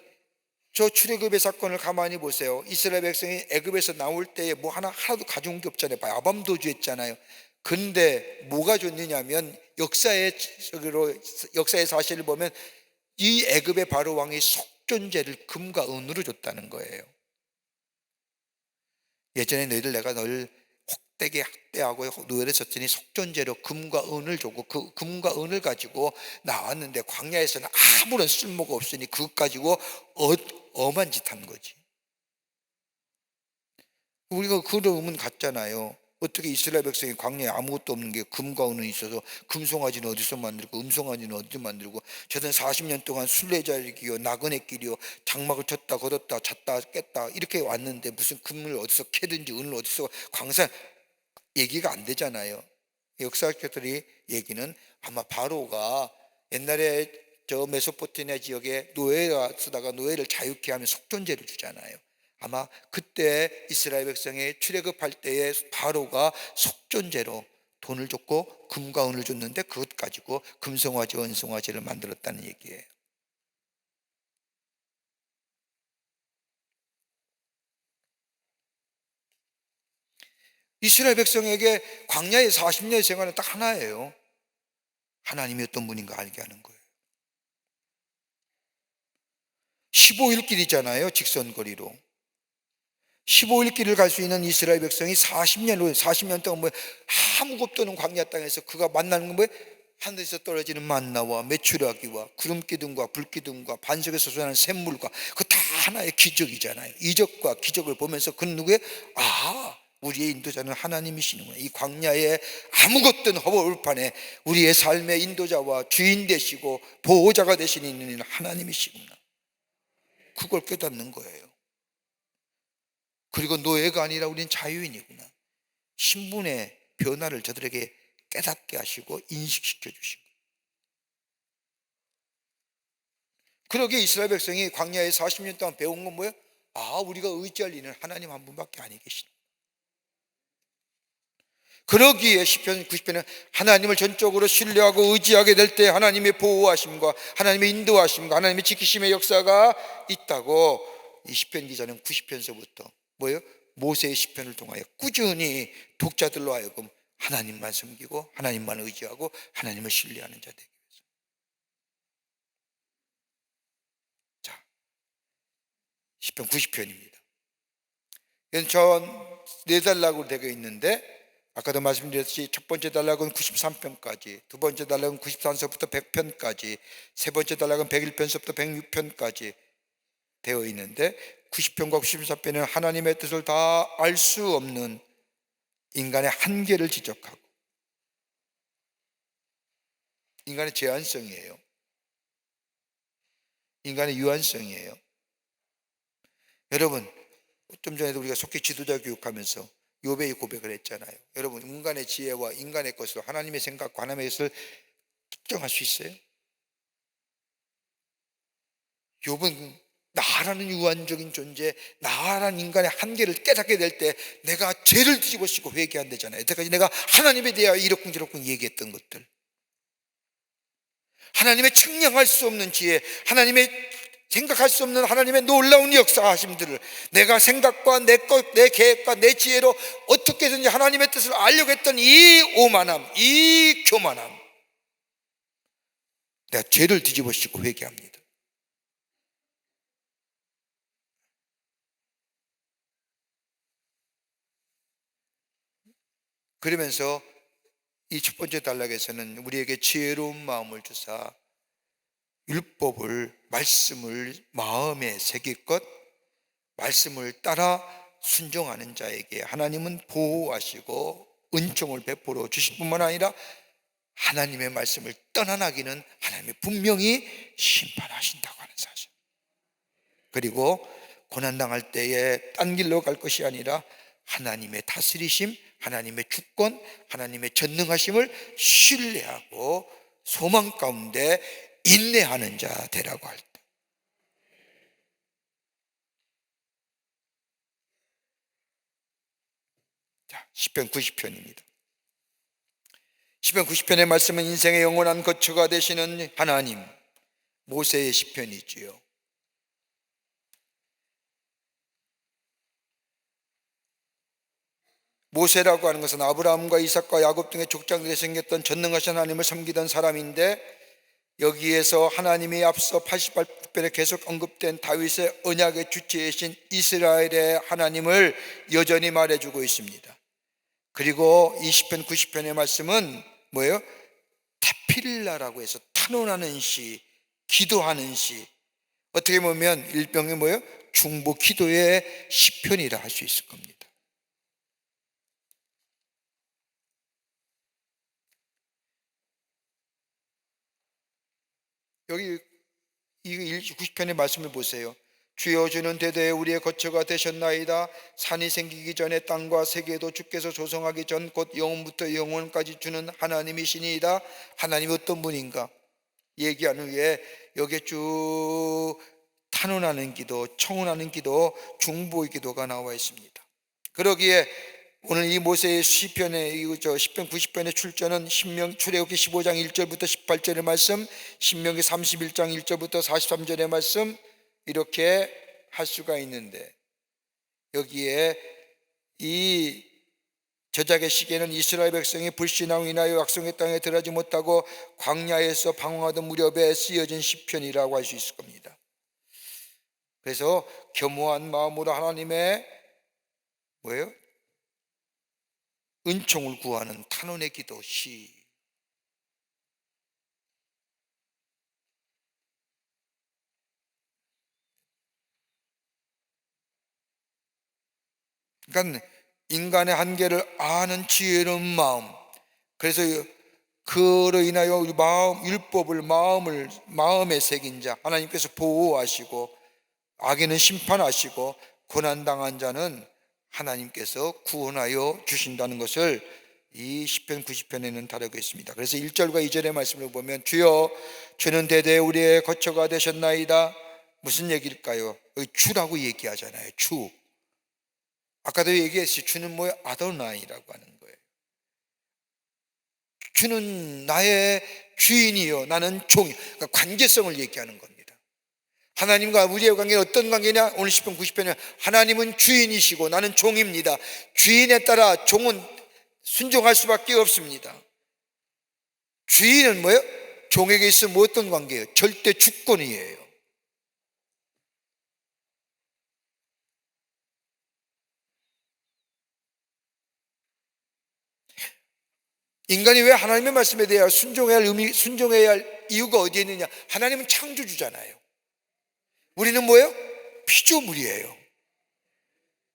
저 출애굽의 사건을 가만히 보세요. 이스라엘 백성이 애굽에서 나올 때에 뭐 하나도 가져온 게 없잖아요. 아밤도주 했잖아요. 근데 뭐가 좋느냐면 역사의 사실을 보면 이 애굽의 바로 왕이 속전제를 금과 은으로 줬다는 거예요. 예전에 너희들 내가 널 혹되게 학대하고 노예를 줬더니 속전제로 금과 은을 주고 그 금과 은을 가지고 나왔는데, 광야에서는 아무런 쓸모가 없으니 그것 가지고 엄한 짓 한 거지. 우리가 그런 의문 갖잖아요. 어떻게 이스라엘 백성이 광야에 아무것도 없는 게 금과 은은 있어서 금송아지는 어디서 만들고 음송아지는 어디서 만들고, 저는 40년 동안 순례자이기요 나그네길이요 장막을 쳤다 걷었다 잤다 깼다 이렇게 왔는데 무슨 금을 어디서 캐든지 은을 어디서 광산, 얘기가 안 되잖아요. 역사학자들이 얘기는 아마 바로가 옛날에 저 메소포타미아 지역에 노예가 쓰다가 노예를 자유케 하면 속전제를 주잖아요. 아마 그때 이스라엘 백성의 출애굽할 때에 바로가 속전제로 돈을 줬고 금과 은을 줬는데 그것 가지고 금송아지 은송아지를 만들었다는 얘기예요. 이스라엘 백성에게 광야의 40년의 생활은 딱 하나예요. 하나님이 어떤 분인가 알게 하는 거예요. 15일 길이잖아요, 직선거리로. 15일 길을 갈 수 있는 이스라엘 백성이 40년 동안 뭐 아무것도 없는 광야 땅에서 그가 만나는 건 뭐예요? 하늘에서 떨어지는 만나와 메추라기와 구름 기둥과 불 기둥과 반석에서 솟아나는 샘물과 그 다 하나의 기적이잖아요. 이적과 기적을 보면서 그는 누구예요? 아, 우리의 인도자는 하나님이시는구나. 이 광야에 아무것도 없는 허벌판에 우리의 삶의 인도자와 주인 되시고 보호자가 되시는 이는 하나님이시구나. 그걸 깨닫는 거예요. 그리고 노예가 아니라 우리는 자유인이구나. 신분의 변화를 저들에게 깨닫게 하시고 인식시켜 주시고, 그러기에 이스라엘 백성이 광야에 40년 동안 배운 건 뭐예요? 아, 우리가 의지할 이는 하나님 한 분밖에 아니 계시다. 그러기에 시편 90편은 하나님을 전적으로 신뢰하고 의지하게 될 때 하나님의 보호하심과 하나님의 인도하심과 하나님의 지키심의 역사가 있다고 이 시편 기자는 90편서부터 뭐예요? 모세의 시편을 통하여 꾸준히 독자들로 하여금 하나님만 섬기고 하나님만 의지하고 하나님을 신뢰하는 자 되기 위해서. 자, 시편 90편입니다. 전 네 단락으로 되어 있는데, 아까도 말씀드렸듯이 첫 번째 단락은 93편까지, 두 번째 단락은 93서부터 100편까지, 세 번째 단락은 101편서부터 106편까지 되어 있는데, 90편과 94편은 하나님의 뜻을 다 알 수 없는 인간의 한계를 지적하고 인간의 제한성이에요. 인간의 유한성이에요. 여러분, 좀 전에도 우리가 속히 지도자 교육하면서 욥의 고백을 했잖아요. 여러분, 인간의 지혜와 인간의 것으로 하나님의 생각과 하나님의 것을 특정할 수 있어요? 욥은 나라는 유한적인 존재, 나라는 인간의 한계를 깨닫게 될 때 내가 죄를 뒤집어 씌고 회개한다잖아요. 여태까지 내가 하나님에 대하여 이러쿵저러쿵 얘기했던 것들, 하나님의 측량할 수 없는 지혜, 하나님의 생각할 수 없는 하나님의 놀라운 역사하심들을 내가 생각과 내 계획과 내 지혜로 어떻게든지 하나님의 뜻을 알려고 했던 이 오만함, 이 교만함, 내가 죄를 뒤집어 씌고 회개합니다. 그러면서 이 첫 번째 단락에서는 우리에게 지혜로운 마음을 주사 율법을, 말씀을 마음에 새길 것, 말씀을 따라 순종하는 자에게 하나님은 보호하시고 은총을 베풀어 주실 뿐만 아니라 하나님의 말씀을 떠나나기는 하나님이 분명히 심판하신다고 하는 사실, 그리고 고난당할 때에 딴 길로 갈 것이 아니라 하나님의 다스리심, 하나님의 주권, 하나님의 전능하심을 신뢰하고 소망 가운데 인내하는 자 되라고 할 때, 자, 시편 90편입니다. 시편 90편의 말씀은 인생의 영원한 거처가 되시는 하나님, 모세의 시편이지요. 모세라고 하는 것은 아브라함과 이삭과 야곱 등의 족장들이 생겼던 전능하신 하나님을 섬기던 사람인데, 여기에서 하나님이 앞서 88편에 계속 언급된 다윗의 언약의 주체이신 이스라엘의 하나님을 여전히 말해주고 있습니다. 그리고 이 시편 90편의 말씀은 뭐예요? 테필라라고 해서 탄원하는 시, 기도하는 시, 어떻게 보면 일병이 뭐예요? 중보 기도의 시편이라 할 수 있을 겁니다. 여기 이 90편의 말씀을 보세요. 주여, 주는 대대에 우리의 거처가 되셨나이다. 산이 생기기 전에 땅과 세계도 주께서 조성하기 전 곧 영원부터 영원까지 주는 하나님이시니이다. 하나님이 어떤 분인가 얘기한 후에 여기에 쭉 탄원하는 기도, 청원하는 기도, 중보의 기도가 나와 있습니다. 그러기에 오늘 이 모세의 시편의 시편 90편의 출전은 출애굽기 15장 1절부터 18절의 말씀, 신명기 31장 1절부터 43절의 말씀, 이렇게 할 수가 있는데, 여기에 이 저작의 시기에는 이스라엘 백성이 불신앙으로 인하여 약속의 땅에 들어가지 못하고 광야에서 방황하던 무렵에 쓰여진 시편이라고 할 수 있을 겁니다. 그래서 겸허한 마음으로 하나님의 뭐예요? 은총을 구하는 탄원의 기도 시. 그러니까 인간의 한계를 아는 지혜로운 마음, 그래서 그로 인하여 우리 율법을 마음에 새긴 자 하나님께서 보호하시고 악에는 심판하시고 고난당한 자는 하나님께서 구원하여 주신다는 것을 이 시편 90편에는 다루고 있습니다. 그래서 1절과 2절의 말씀을 보면 주여, 주는 대대 우리의 거처가 되셨나이다. 무슨 얘기일까요? 여기 주라고 얘기하잖아요. 주. 아까도 얘기했어요. 주는 뭐예요? 아도나이라고 하는 거예요. 주는 나의 주인이요, 나는 종이. 그러니까 관계성을 얘기하는 겁니다. 하나님과 우리의 관계는 어떤 관계냐? 오늘 시편 90편에 하나님은 주인이시고 나는 종입니다. 주인에 따라 종은 순종할 수밖에 없습니다. 주인은 뭐예요? 종에게 있으면 어떤 관계예요? 절대 주권이에요. 인간이 왜 하나님의 말씀에 대해 순종해야 할 이유가 어디에 있느냐? 하나님은 창조주잖아요. 우리는 뭐예요? 피조물이에요.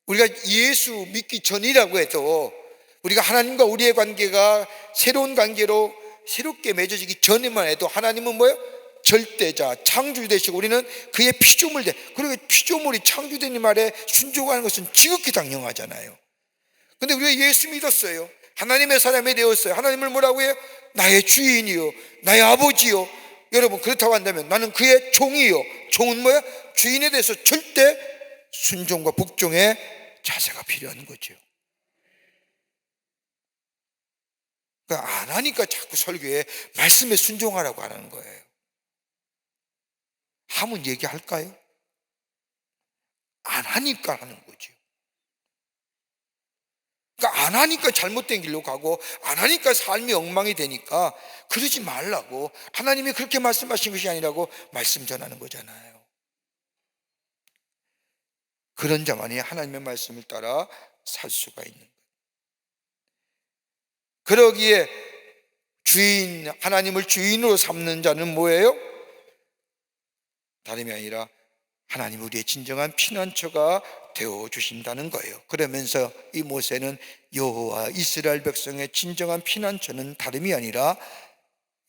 우리가 예수 믿기 전이라고 해도 우리가 하나님과 우리의 관계가 새로운 관계로 새롭게 맺어지기 전에만 해도 하나님은 뭐예요? 절대자, 창조주 되시고 우리는 그의 피조물 돼. 그리고 피조물이 창조된 말에 순종하는 것은 지극히 당연하잖아요. 근데 우리가 예수 믿었어요. 하나님의 사람이 되었어요. 하나님을 뭐라고 해요? 나의 주인이요, 나의 아버지요. 여러분, 그렇다고 한다면 나는 그의 종이요. 종은 뭐야? 주인에 대해서 절대 순종과 복종의 자세가 필요한 거죠. 그러니까 안 하니까 자꾸 설교에 말씀에 순종하라고 하는 거예요. 하면 얘기할까요? 안 하니까 하는 거죠. 그러니까 안 하니까 잘못된 길로 가고 안 하니까 삶이 엉망이 되니까 그러지 말라고, 하나님이 그렇게 말씀하신 것이 아니라고 말씀 전하는 거잖아요. 그런 자만이 하나님의 말씀을 따라 살 수가 있는 거예요. 그러기에 하나님을 주인으로 삼는 자는 뭐예요? 다름이 아니라 하나님 우리의 진정한 피난처가 되어주신다는 거예요. 그러면서 이 모세는 여호와 이스라엘 백성의 진정한 피난처는 다름이 아니라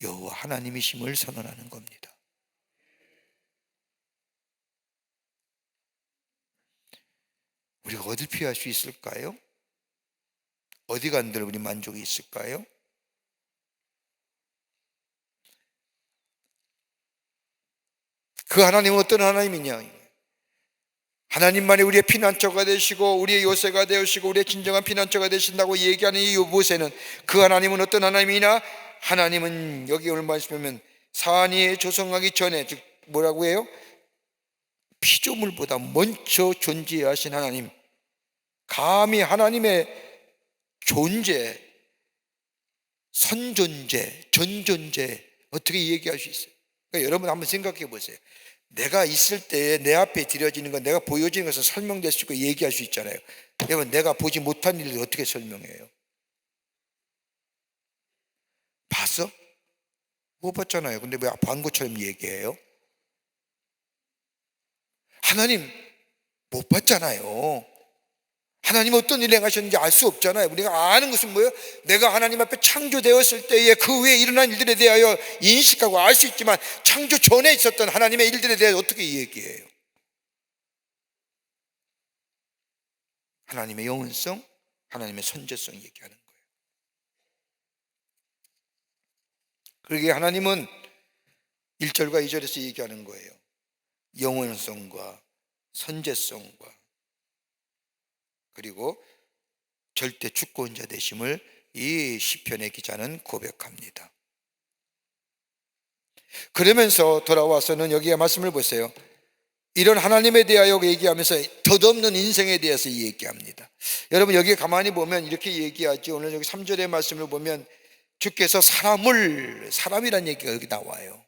여호와 하나님이심을 선언하는 겁니다. 우리가 어딜 피할 수 있을까요? 어디 간들 우리 만족이 있을까요? 그 하나님은 어떤 하나님이냐? 하나님만이 우리의 피난처가 되시고 우리의 요새가 되시고 우리의 진정한 피난처가 되신다고 얘기하는 이 모세는 그 하나님은 어떤 하나님이냐? 하나님은 여기 오늘 말씀 보면 산이 조성하기 전에, 즉 뭐라고 해요? 피조물보다 먼저 존재하신 하나님, 감히 하나님의 존재, 선존재, 전존재 어떻게 얘기할 수 있어요? 그러니까 여러분 한번 생각해 보세요. 내가 있을 때 내 앞에 드려지는 것, 내가 보여지는 것을 설명될 수 있고 얘기할 수 있잖아요. 여러분, 내가 보지 못한 일을 어떻게 설명해요? 봤어? 못 봤잖아요. 근데 왜 본 것처럼 얘기해요? 하나님 못 봤잖아요. 하나님 어떤 일을 행하셨는지 알 수 없잖아요. 우리가 아는 것은 뭐예요? 내가 하나님 앞에 창조되었을 때에 그 후에 일어난 일들에 대하여 인식하고 알 수 있지만 창조 전에 있었던 하나님의 일들에 대해 어떻게 얘기해요? 하나님의 영원성, 하나님의 선제성 얘기하는 거예요. 그러기에 하나님은 1절과 2절에서 얘기하는 거예요. 영원성과 선제성과 그리고 절대 주권자 되심을 이 시편의 기자는 고백합니다. 그러면서 돌아와서는 여기에 말씀을 보세요. 이런 하나님에 대하여 얘기하면서 덧없는 인생에 대해서 얘기합니다. 여러분, 여기 가만히 보면 이렇게 얘기하죠. 오늘 여기 3절의 말씀을 보면 주께서 사람이라는 얘기가 여기 나와요.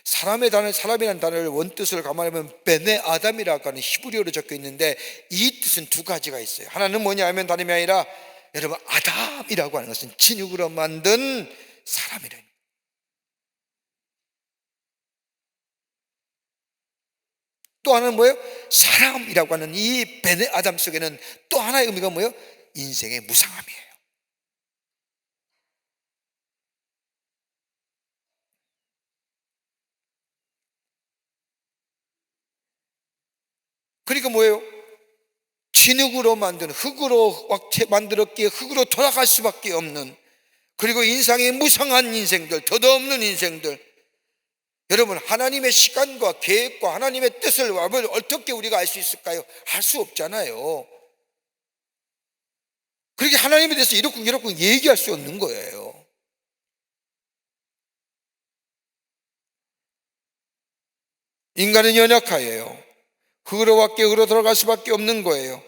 사람이라는 단어를 원뜻을 가만히 보면 베네 아담이라고 하는 히브리어로 적혀 있는데 이 뜻은 두 가지가 있어요. 하나는 뭐냐 하면 다름이 아니라, 여러분, 아담이라고 하는 것은 진흙으로 만든 사람이래요. 또 하나는 뭐예요? 사람이라고 하는 이 베네 아담 속에는 또 하나의 의미가 뭐예요? 인생의 무상함이에요. 그러니까 뭐예요? 진흙으로 만든, 흙으로 만들었기에 흙으로 돌아갈 수밖에 없는, 그리고 인생의 무상한 인생들, 덧없는 인생들. 여러분, 하나님의 시간과 계획과 하나님의 뜻을 어떻게 우리가 알 수 있을까요? 알 수 없잖아요. 그렇게 하나님에 대해서 이렇고 얘기할 수 없는 거예요. 인간은 연약하여요. 흙으로밖에 흙으로 돌아갈 수밖에 없는 거예요.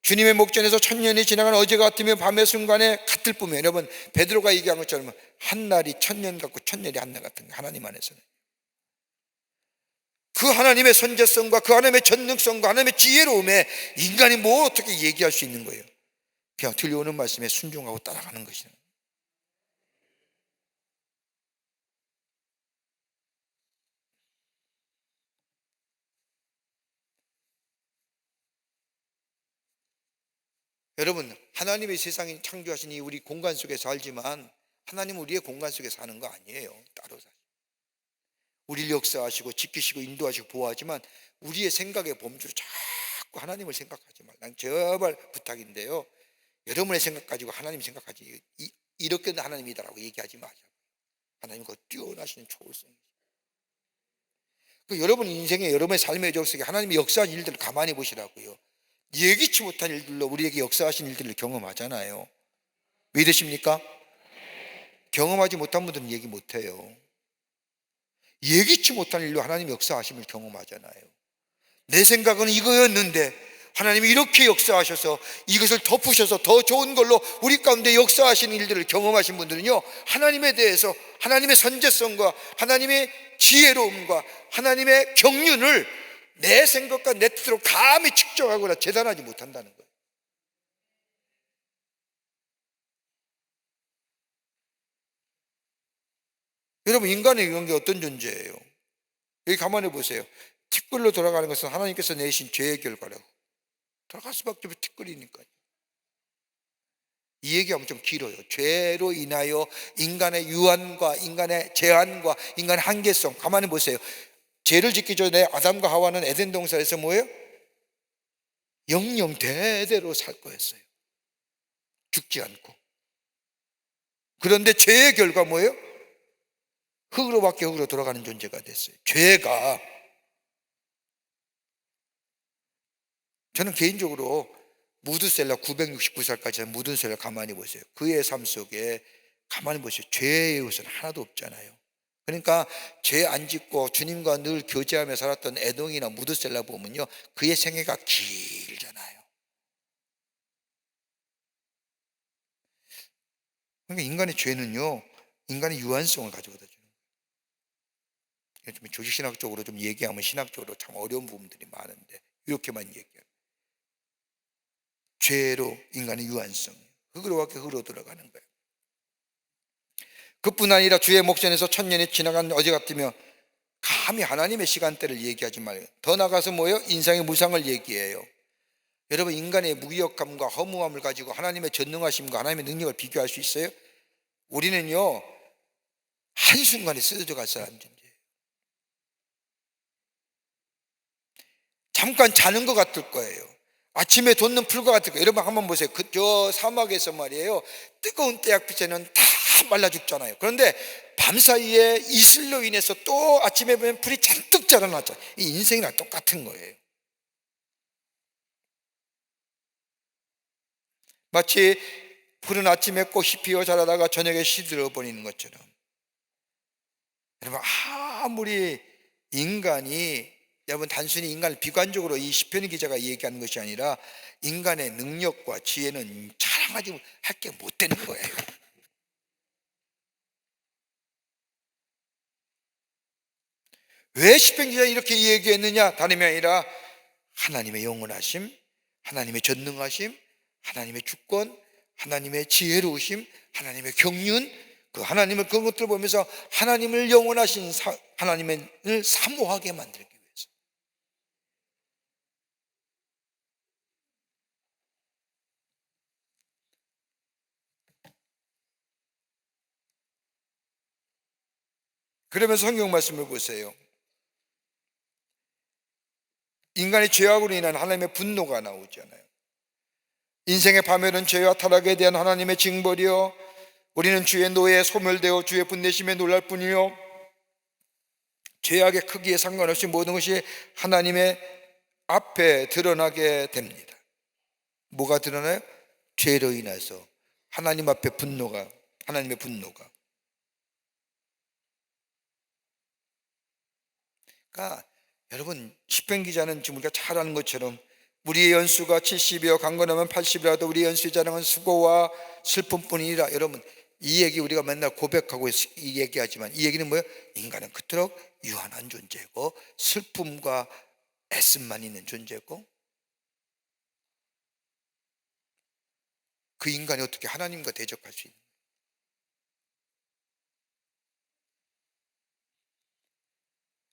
주님의 목전에서 천년이 지나간 어제 같으면 밤의 순간에 같을 뿐이에요. 여러분, 베드로가 얘기한 것처럼 한 날이 천년 같고 천년이 한 날 같은 거예요. 하나님 안에서는 그 하나님의 선제성과 그 하나님의 전능성과 하나님의 지혜로움에 인간이 뭐 어떻게 얘기할 수 있는 거예요? 그냥 들려오는 말씀에 순종하고 따라가는 것이에요. 여러분, 하나님의 세상이 창조하신 이 우리 공간 속에 살지만 하나님은 우리의 공간 속에 사는 거 아니에요. 따로 사요. 우리를 역사하시고 지키시고 인도하시고 보호하지만 우리의 생각의 범주로 자꾸 하나님을 생각하지 말라. 난 제발 부탁인데요, 여러분의 생각 가지고 하나님 생각하지, 이렇게 하나님이다라고 얘기하지 마세요. 하나님 그 뛰어나시는 초월성이죠. 여러분 인생에, 여러분의 삶의 적성에 하나님이 역사한 일들을 가만히 보시라고요. 예기치 못한 일들로 우리에게 역사하신 일들을 경험하잖아요. 믿으십니까? 경험하지 못한 분들은 얘기 못해요. 예기치 못한 일로 하나님의 역사하심을 경험하잖아요. 내 생각은 이거였는데 하나님이 이렇게 역사하셔서 이것을 덮으셔서 더 좋은 걸로 우리 가운데 역사하신 일들을 경험하신 분들은요, 하나님에 대해서 하나님의 선제성과 하나님의 지혜로움과 하나님의 경륜을 내 생각과 내 뜻으로 감히 측정하거나 재단하지 못한다는 거예요. 여러분, 인간의 관계 어떤 존재예요? 여기 가만히 보세요. 티끌로 돌아가는 것은 하나님께서 내신 죄의 결과라고. 돌아갈 수밖에 없어요. 티끌이니까요. 이 얘기하면 좀 길어요. 죄로 인하여 인간의 유한과 인간의 제한과 인간의 한계성, 가만히 보세요. 죄를 짓기 전에 아담과 하와는 에덴 동산에서 뭐예요? 영영 대대로 살 거였어요. 죽지 않고. 그런데 죄의 결과 뭐예요? 흙으로밖에 흙으로 돌아가는 존재가 됐어요. 죄가. 저는 개인적으로 무드셀라 969살까지 한 무드셀라 가만히 보세요. 그의 삶 속에 가만히 보세요. 죄의 요소는 하나도 없잖아요. 그러니까 죄 안 짓고 주님과 늘 교제하며 살았던 에동이나 무드셀라 보면요, 그의 생애가 길잖아요. 그러니까 인간의 죄는요, 인간의 유한성을 가져다 주는 거예요. 좀 조직신학적으로 좀 얘기하면 신학적으로 참 어려운 부분들이 많은데 이렇게만 얘기해요. 죄로 인간의 유한성, 흙으로밖에 흙으로 들어가는 거예요. 그뿐 아니라 주의 목전에서 천년이 지나간 어제 같으며 감히 하나님의 시간대를 얘기하지 말고 더 나가서 뭐예요? 인생의 무상을 얘기해요. 여러분, 인간의 무기력함과 허무함을 가지고 하나님의 전능하심과 하나님의 능력을 비교할 수 있어요? 우리는요, 한순간에 쓰러져 갈 사람 존재예요. 잠깐 자는 것 같을 거예요. 아침에 돋는 풀과 같을 거예요. 여러분 한번 보세요. 저 사막에서 말이에요, 뜨거운 태양빛에는 다 말라 죽잖아요. 그런데 밤사이에 이슬로 인해서 또 아침에 보면 풀이 잔뜩 자라났잖아요. 이 인생이랑 똑같은 거예요. 마치 푸른 아침에 꽃이 피어 자라다가 저녁에 시들어 버리는 것처럼, 여러분 아무리 인간이, 여러분 단순히 인간을 비관적으로 이 시편 기자가 얘기하는 것이 아니라 인간의 능력과 지혜는 자랑하지 할 게 못 되는 거예요. 왜 시편 기자가 이렇게 얘기했느냐? 다름이 아니라 하나님의 영원하심, 하나님의 전능하심, 하나님의 주권, 하나님의 지혜로우심, 하나님의 경륜, 그 하나님을, 그런 것들을 보면서 하나님을 영원하신 하나님을 사모하게 만들기 위해서. 그러면서 성경 말씀을 보세요. 인간의 죄악으로 인한 하나님의 분노가 나오잖아요. 인생의 파멸은 죄와 타락에 대한 하나님의 징벌이요, 우리는 주의 노예에 소멸되어 주의 분내심에 놀랄 뿐이요, 죄악의 크기에 상관없이 모든 것이 하나님의 앞에 드러나게 됩니다. 뭐가 드러나요? 죄로 인해서 하나님 앞에 분노가, 하나님의 분노가. 그러니까 여러분, 시편 기자는 지금 우리가 잘 아는 것처럼 우리의 연수가 70이여 강건하면 80이라도 우리의 연수의 자랑은 수고와 슬픔뿐이니라. 여러분, 이 얘기 우리가 맨날 고백하고 이 얘기하지만 이 얘기는 뭐예요? 인간은 그토록 유한한 존재고 슬픔과 애씀만 있는 존재고, 그 인간이 어떻게 하나님과 대적할 수 있는,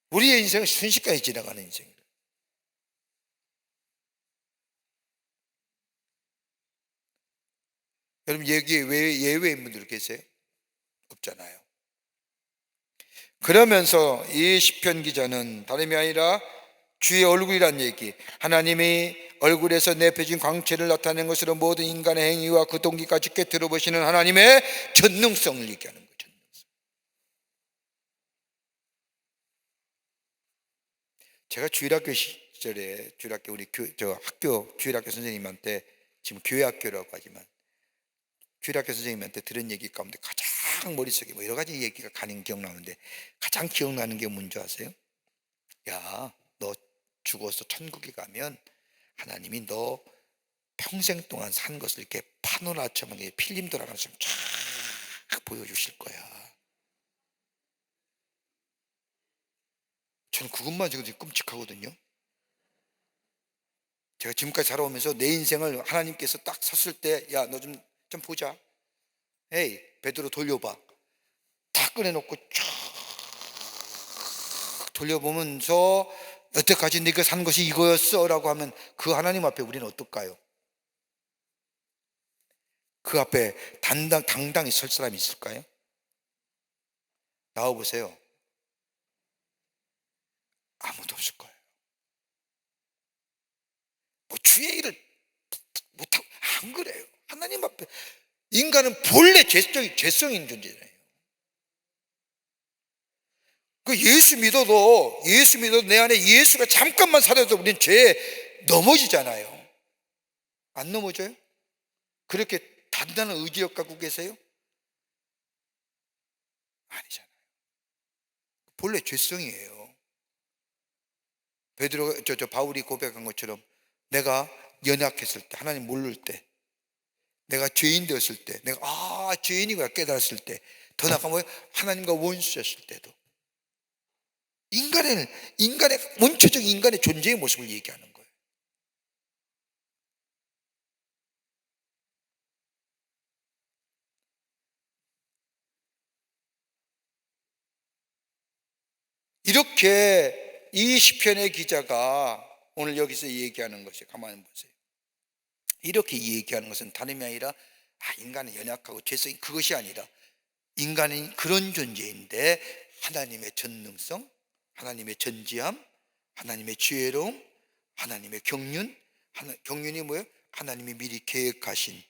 우리의 인생은 순식간에 지나가는 인생이에요. 여러분 여기에 왜 예외인 분들 계세요? 없잖아요. 그러면서 이 시편 기자는 다름이 아니라 주의 얼굴이란 얘기, 하나님이 얼굴에서 내펴진 광채를 나타낸 것으로 모든 인간의 행위와 그 동기까지 꿰뚫어 보시는 하나님의 전능성을 얘기하는 거죠. 제가 주일학교 시절에 주일학교 우리 학교 주일학교 선생님한테, 지금 교회학교라고 하지만 주일학교 선생님한테 들은 얘기 가운데 가장 머릿속에 뭐 여러 가지 얘기가 가는 기억나는데 가장 기억나는 게 뭔지 아세요? 야, 너 죽어서 천국에 가면 하나님이 너 평생 동안 산 것을 이렇게 파노라처럼 필름 돌아가면서 쫙 보여주실 거야. 저는 그것만 지금 끔찍하거든요. 제가 지금까지 살아오면서 내 인생을 하나님께서 딱 섰을 때, 야, 너 좀 보자. 에이, 베드로 돌려봐. 다 꺼내놓고 쫙 돌려보면서 여태까지 네가 산 것이 이거였어 라고 하면 그 하나님 앞에 우리는 어떨까요? 그 앞에 당당히 설 사람이 있을까요? 나와보세요. 아무도 없을 거예요. 뭐 주의 일을 못하고 안 그래요. 하나님 앞에 인간은 본래 죄성인 존재잖아요. 그 예수 믿어도 내 안에 예수가 잠깐만 살아도 우리는 죄에 넘어지잖아요. 안 넘어져요? 그렇게 단단한 의지력 갖고 계세요? 아니잖아요. 본래 죄성이에요. 베드로 바울이 고백한 것처럼 내가 연약했을 때, 하나님 모를 때, 내가 죄인 되었을 때, 내가 죄인이구나 깨달았을 때, 더 나아가면 하나님과 원수였을 때도 인간의 원초적 인간의 존재의 모습을 얘기하는 거예요. 이렇게 이 시편의 기자가 오늘 여기서 얘기하는 것이, 가만히 보세요. 이렇게 얘기하는 것은 다름이 아니라 인간은 연약하고 죄성이, 그것이 아니라 인간은 그런 존재인데 하나님의 전능성, 하나님의 전지함, 하나님의 지혜로움, 하나님의 경륜, 경륜이 뭐예요? 하나님이 미리 계획하신,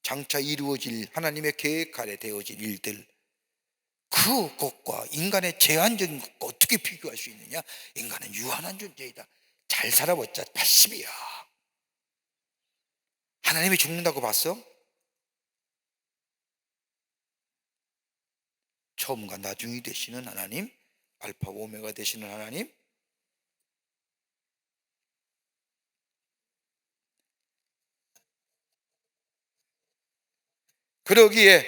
장차 이루어질 하나님의 계획 아래 되어질 일들, 그것과 인간의 제한적인 것과 어떻게 비교할 수 있느냐? 인간은 유한한 존재이다. 잘 살아봤자 80이야. 하나님이 죽는다고 봤어? 처음과 나중이 되시는 하나님, 알파와 오메가 되시는 하나님, 그러기에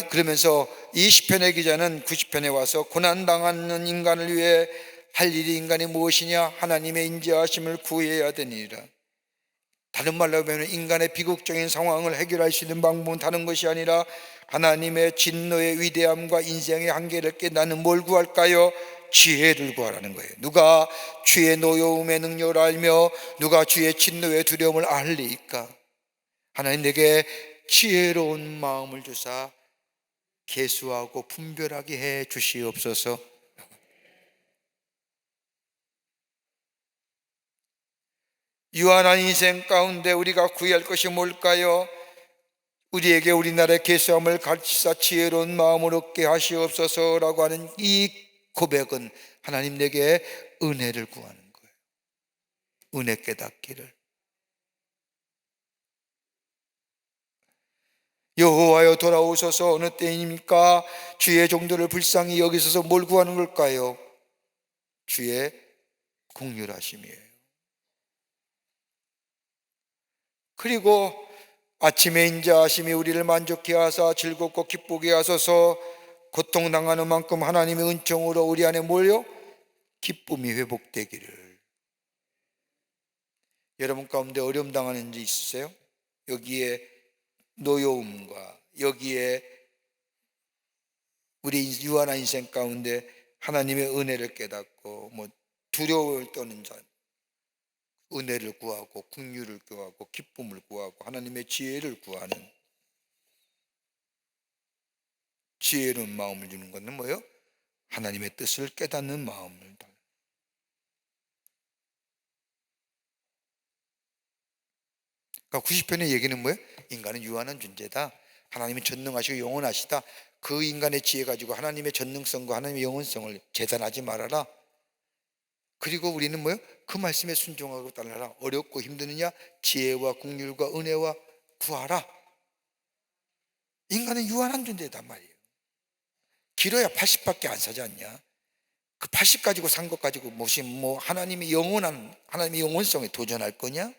그러면서 이 시편의 기자는 90편에 와서 고난당하는 인간을 위해 할 일이 인간이 무엇이냐? 하나님의 인자하심을 구해야 되니라. 다른 말로 하면 인간의 비극적인 상황을 해결할 수 있는 방법은 다른 것이 아니라 하나님의 진노의 위대함과 인생의 한계를 깨닫는 뭘 구할까요? 지혜를 구하라는 거예요. 누가 주의 노여움의 능력을 알며 누가 주의 진노의 두려움을 알리까? 하나님 내게 지혜로운 마음을 주사 계수하고 분별하게 해 주시옵소서. 유한한 인생 가운데 우리가 구해야 할 것이 뭘까요? 우리에게 우리나라의 계수함을 가르치사 지혜로운 마음을 얻게 하시옵소서라고 하는 이 고백은 하나님 내게 은혜를 구하는 거예요. 은혜 깨닫기를. 여호와여 돌아오소서. 어느 때입니까? 주의 종들을 불쌍히 여기소서. 뭘 구하는 걸까요? 주의 긍휼하심이에요. 그리고 아침에 인자하심이 우리를 만족케 하사 즐겁고 기쁘게 하소서. 고통당하는 만큼 하나님의 은총으로 우리 안에 몰려 기쁨이 회복되기를. 여러분 가운데 어려움 당하는 일 있으세요? 여기에 노여움과 여기에 우리 유한한 인생 가운데 하나님의 은혜를 깨닫고 두려움을 떠는 자, 은혜를 구하고 긍휼을 구하고 기쁨을 구하고 하나님의 지혜를 구하는 지혜로운 마음을 주는 것은 뭐예요? 하나님의 뜻을 깨닫는 마음을. 그러니까 90편의 얘기는 뭐예요? 인간은 유한한 존재다. 하나님은 전능하시고 영원하시다. 그 인간의 지혜 가지고 하나님의 전능성과 하나님의 영원성을 재단하지 말아라. 그리고 우리는 뭐예요? 그 말씀에 순종하고 따르라. 어렵고 힘드느냐? 지혜와 긍휼과 은혜와 구하라. 인간은 유한한 존재단 말이에요. 길어야 80밖에 안 사지 않냐? 그 80 가지고 산 것 가지고 무슨 하나님의 영원성에 도전할 거냐?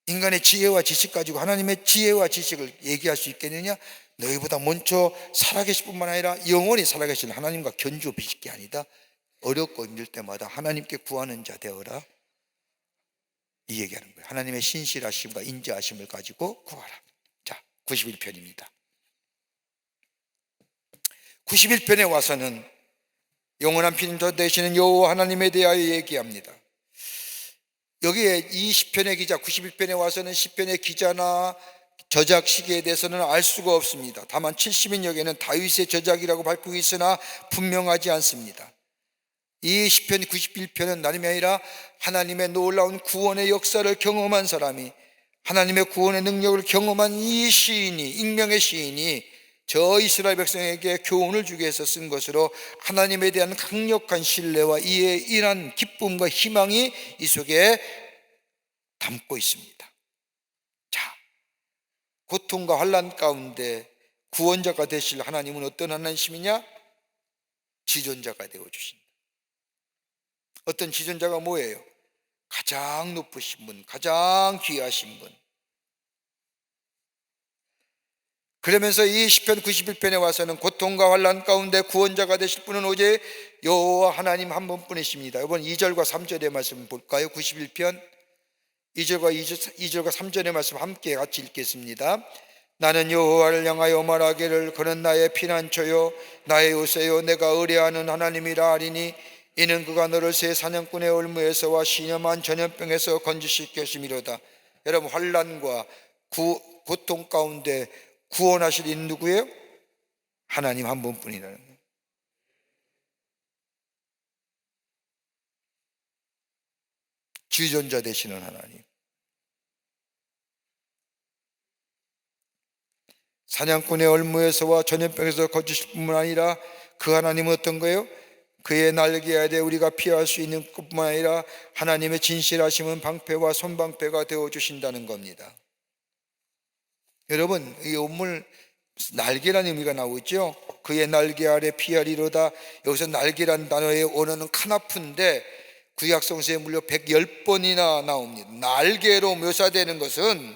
인간의 지혜와 지식 가지고 하나님의 지혜와 지식을 얘기할 수 있겠느냐? 너희보다 먼저 살아계실 뿐만 아니라 영원히 살아계실 하나님과 견주어 비실 게 아니다. 어렵고 힘들 때마다 하나님께 구하는 자 되어라. 이 얘기하는 거예요. 하나님의 신실하심과 인자하심을 가지고 구하라. 자, 91편입니다 91편에 와서는 영원한 피난처 되시는 여호와 하나님에 대하여 얘기합니다. 여기에 이 시편의 기자 91편에 와서는 시편의 기자나 저작 시기에 대해서는 알 수가 없습니다. 다만 70인역에는 다윗의 저작이라고 밝히고 있으나 분명하지 않습니다. 이 시편 91편은 나름이 아니라 하나님의 놀라운 구원의 역사를 경험한 사람이, 하나님의 구원의 능력을 경험한 이 시인이, 익명의 시인이 저 이스라엘 백성에게 교훈을 주기 위해서 쓴 것으로 하나님에 대한 강력한 신뢰와 이에 인한 기쁨과 희망이 이 속에 담고 있습니다. 자, 고통과 환난 가운데 구원자가 되실 하나님은 어떤 하나님이냐? 지존자가 되어주신다. 어떤 지존자가 뭐예요? 가장 높으신 분, 가장 귀하신 분. 그러면서 이 시편 91편에 와서는 고통과 환난 가운데 구원자가 되실 분은 오직 여호와 하나님 한 분뿐이십니다. 이번 2절과 3절의 말씀 볼까요? 91편 2절과 3절의 말씀 함께 같이 읽겠습니다. 나는 여호와를 향하여 말하기를 그는 나의 피난처요 나의 요새요 내가 의뢰하는 하나님이라 하리니 이는 그가 너를 새 사냥꾼의 올무에서와 신염한 전염병에서 건지실 것이미로다. 여러분, 환난과 고통 가운데 구원하실 이는 누구예요? 하나님 한 분뿐이라는 거예요. 지존자 되시는 하나님. 사냥꾼의 얼무에서와 전염병에서 건지실 뿐만 아니라 그 하나님은 어떤 거예요? 그의 날개 아래 우리가 피할 수 있는 것뿐만 아니라 하나님의 진실하심은 방패와 손방패가 되어주신다는 겁니다. 여러분, 이 온물 날개라는 의미가 나오죠. 그의 날개 아래 피하리로다. 여기서 날개란 단어의 원어는 카나프인데 구약 성서에 무려 110번이나 나옵니다. 날개로 묘사되는 것은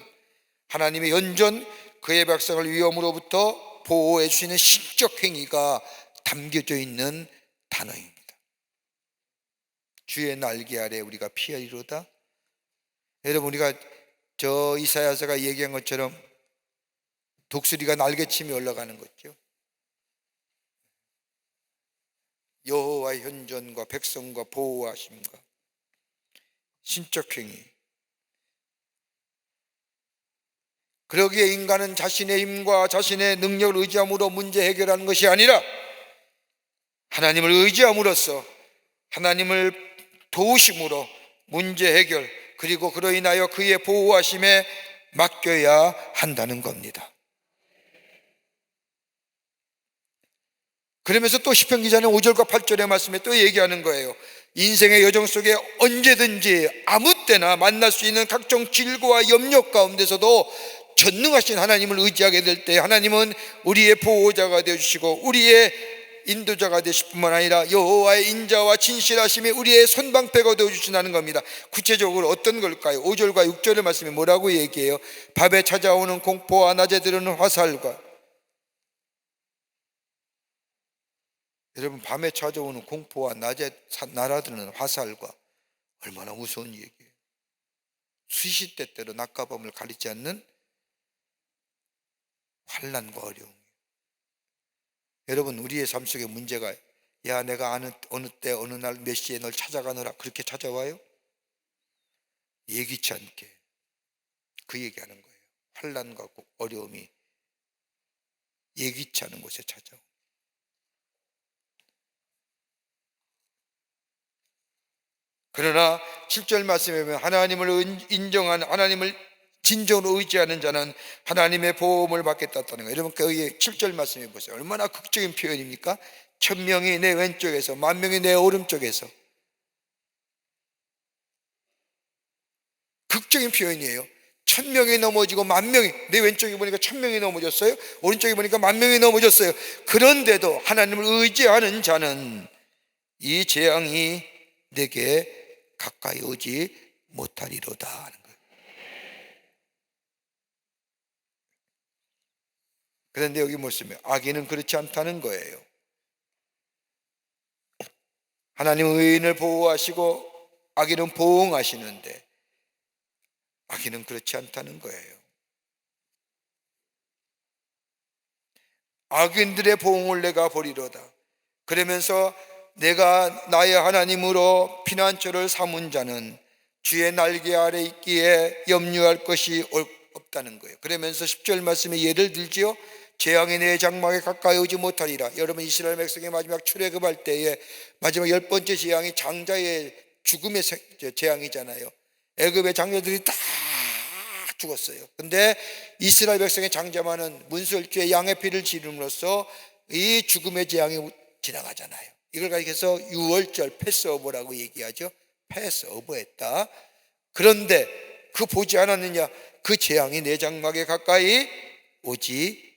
하나님의 연전, 그의 백성을 위험으로부터 보호해 주시는 신적 행위가 담겨져 있는 단어입니다. 주의 날개 아래 우리가 피하리로다. 여러분, 우리가 저 이사야서가 얘기한 것처럼 독수리가 날개치며 올라가는 거죠. 여호와의 현전과 백성과 보호하심과 신적 행위. 그러기에 인간은 자신의 힘과 자신의 능력을 의지함으로 문제 해결하는 것이 아니라 하나님을 의지함으로써 하나님을 도우심으로 문제 해결, 그리고 그로 인하여 그의 보호하심에 맡겨야 한다는 겁니다. 그러면서 또 시편 기자는 5절과 8절의 말씀에 또 얘기하는 거예요. 인생의 여정 속에 언제든지 아무 때나 만날 수 있는 각종 질고와 염려 가운데서도 전능하신 하나님을 의지하게 될 때 하나님은 우리의 보호자가 되어주시고 우리의 인도자가 되실 뿐만 아니라 여호와의 인자와 진실하심이 우리의 손방패가 되어주신다는 겁니다. 구체적으로 어떤 걸까요? 5절과 6절의 말씀이 뭐라고 얘기해요? 밤에 찾아오는 공포와 낮에 들으는 화살과. 여러분, 밤에 찾아오는 공포와 낮에 날아드는 화살과 얼마나 무서운 얘기예요. 수시때때로 낮과 밤을 가리지 않는 환난과 어려움. 여러분, 우리의 삶 속에 문제가 야 내가 아는 어느 때 어느 날 몇 시에 널 찾아가느라 그렇게 찾아와요? 예기치 않게 그 얘기하는 거예요. 환난과 어려움이 예기치 않은 곳에 찾아오. 그러나 7절 말씀에 보면 하나님을 인정한, 하나님을 진정으로 의지하는 자는 하나님의 보험을 받겠다는 거예요. 여러분 거기 7절 말씀해 보세요. 얼마나 극적인 표현입니까? 1000명이 내 왼쪽에서 10,000명이 내 오른쪽에서. 극적인 표현이에요. 1000명이 넘어지고 10,000명이, 내 왼쪽에 보니까 1000명이 넘어졌어요, 오른쪽에 보니까 10,000명이 넘어졌어요. 그런데도 하나님을 의지하는 자는 이 재앙이 내게 가까이 오지 못하리로다 하는 거예요. 그런데 여기 보시면 악인은 그렇지 않다는 거예요. 하나님은 의인을 보호하시고 악인은 보응하시는데 악인은 그렇지 않다는 거예요. 악인들의 보응을 내가 보리로다. 그러면서 내가 나의 하나님으로 피난처를 삼은 자는 주의 날개 아래 있기에 염려할 것이 없다는 거예요. 그러면서 10절 말씀에 예를 들지요. 재앙이 내 장막에 가까이 오지 못하리라. 여러분 이스라엘 백성의 마지막 출애굽할 때에 마지막 10번째 재앙이 장자의 죽음의 재앙이잖아요. 애굽의 장녀들이 다 죽었어요. 근데 이스라엘 백성의 장자만은 문설주에 양의 피를 지름으로써 이 죽음의 재앙이 지나가잖아요. 이걸 가리켜서 유월절 패스오버라고 얘기하죠. 패스오버했다. 그런데 그 보지 않았느냐? 그 재앙이 내 장막에 가까이 오지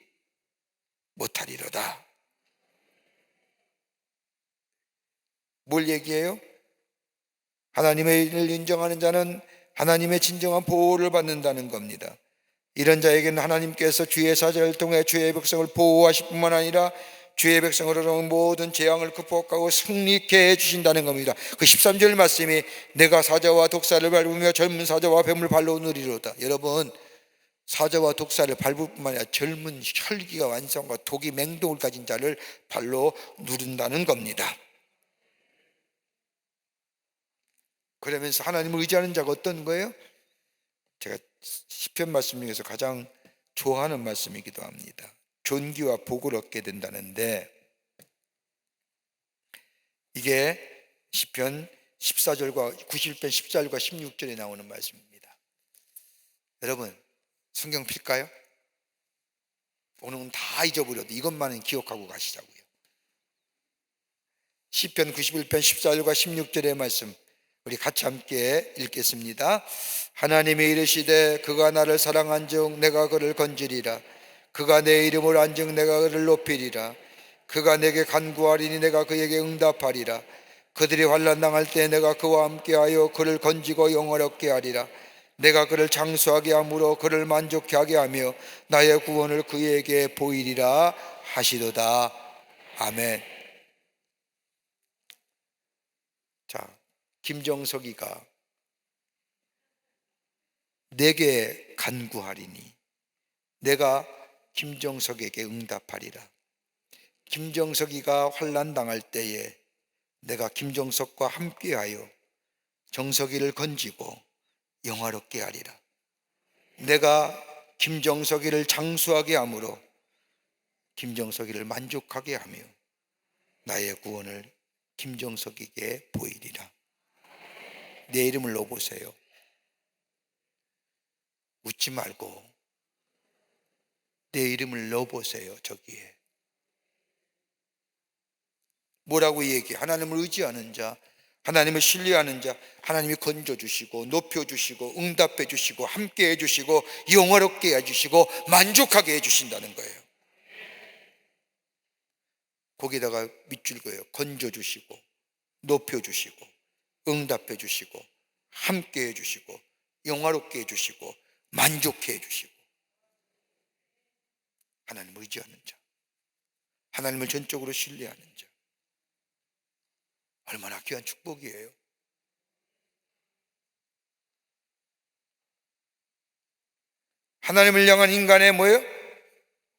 못하리로다. 뭘 얘기해요? 하나님의 일을 인정하는 자는 하나님의 진정한 보호를 받는다는 겁니다. 이런 자에게는 하나님께서 주의 사자를 통해 주의 백성을 보호하실 뿐만 아니라 주의 백성으로 모든 재앙을 극복하고 승리케 해주신다는 겁니다. 그 13절 말씀이 내가 사자와 독사를 밟으며 젊은 사자와 뱀을 발로 누리로다. 여러분 사자와 독사를 밟을 뿐만 아니라 젊은 혈기가 완성과 독이 맹독을 가진 자를 발로 누른다는 겁니다. 그러면서 하나님을 의지하는 자가 어떤 거예요? 제가 시편 말씀 중에서 가장 좋아하는 말씀이기도 합니다. 존귀와 복을 얻게 된다는데 이게 시편 14절과 91편 14절과 16절에 나오는 말씀입니다. 여러분 성경 필까요? 오늘은 다 잊어버려도 이것만은 기억하고 가시자고요. 시편 91편 14절과 16절의 말씀 우리 같이 함께 읽겠습니다. 하나님이 이르시되 그가 나를 사랑한즉 내가 그를 건지리라. 그가 내 이름을 안즉 내가 그를 높이리라. 그가 내게 간구하리니 내가 그에게 응답하리라. 그들이 환난 당할 때 내가 그와 함께하여 그를 건지고 영화롭게 하리라. 내가 그를 장수하게 함으로 그를 만족케 하게 하며 나의 구원을 그에게 보이리라 하시도다. 아멘. 자, 김정석이가 내게 간구하리니 내가 김정석에게 응답하리라. 김정석이가 환난 당할 때에 내가 김정석과 함께하여 정석이를 건지고 영화롭게 하리라. 내가 김정석이를 장수하게 함으로 김정석이를 만족하게 하며 나의 구원을 김정석에게 보이리라. 내 이름을 넣어보세요. 웃지 말고 내 이름을 넣어보세요. 저기에 뭐라고 얘기해? 하나님을 의지하는 자, 하나님을 신뢰하는 자, 하나님이 건져주시고 높여주시고 응답해주시고 함께해 주시고 영화롭게 해주시고 만족하게 해주신다는 거예요. 거기다가 밑줄 그어요. 건져주시고 높여주시고 응답해주시고 함께해 주시고 영화롭게 해주시고 만족해 해주시고. 하나님을 의지하는 자, 하나님을 전적으로 신뢰하는 자, 얼마나 귀한 축복이에요. 하나님을 향한 인간의 뭐예요?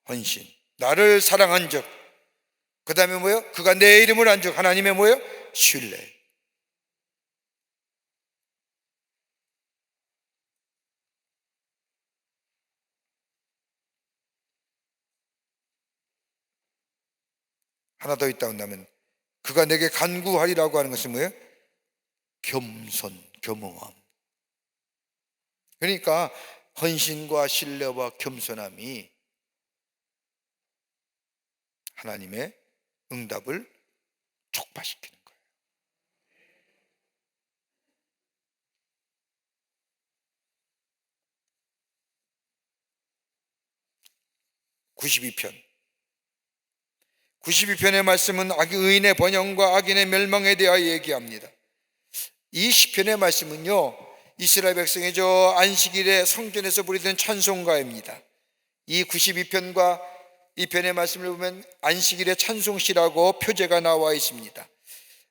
헌신. 나를 사랑한 적. 그 다음에 뭐예요? 그가 내 이름을 안 적. 하나님의 뭐예요? 신뢰. 하나 더 있다 한다면 그가 내게 간구하리라고 하는 것은 뭐예요? 겸손, 겸허함. 그러니까 헌신과 신뢰와 겸손함이 하나님의 응답을 촉발시키는 거예요. 92편의 말씀은 의인의 번영과 악인의 멸망에 대하여 얘기합니다. 이 시편의 말씀은요, 이스라엘 백성의 저 안식일에 성전에서 부르던 찬송가입니다. 이 92편과 이 편의 말씀을 보면 안식일의 찬송시라고 표제가 나와 있습니다.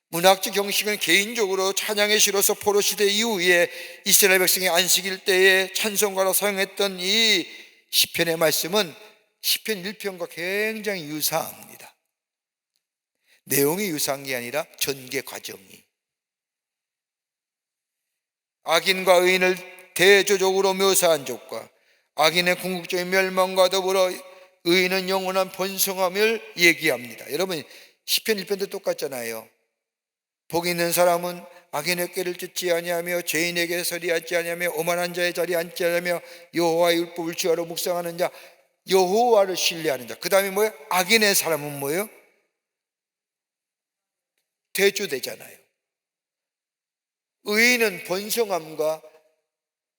문학적 형식은 개인적으로 찬양의 시로서 포로시대 이후에 이스라엘 백성의 안식일 때에 찬송가로 사용했던 이 시편의 말씀은 시편 1편과 굉장히 유사합니다. 내용이 유사한 게 아니라 전개 과정이, 악인과 의인을 대조적으로 묘사한 족과 악인의 궁극적인 멸망과 더불어 의인은 영원한 번성함을 얘기합니다. 여러분, 시편 1편도 똑같잖아요. 복 있는 사람은 악인의 꾀를 쫓지 아니하며 죄인에게 서리하지 아니하며 오만한 자의 자리에 앉지 아니하며 여호와의 율법을 주야로 묵상하는 자, 여호와를 신뢰하는 자. 그 다음에 뭐예요? 악인의 사람은 뭐예요? 대조되잖아요. 의인은 번성함과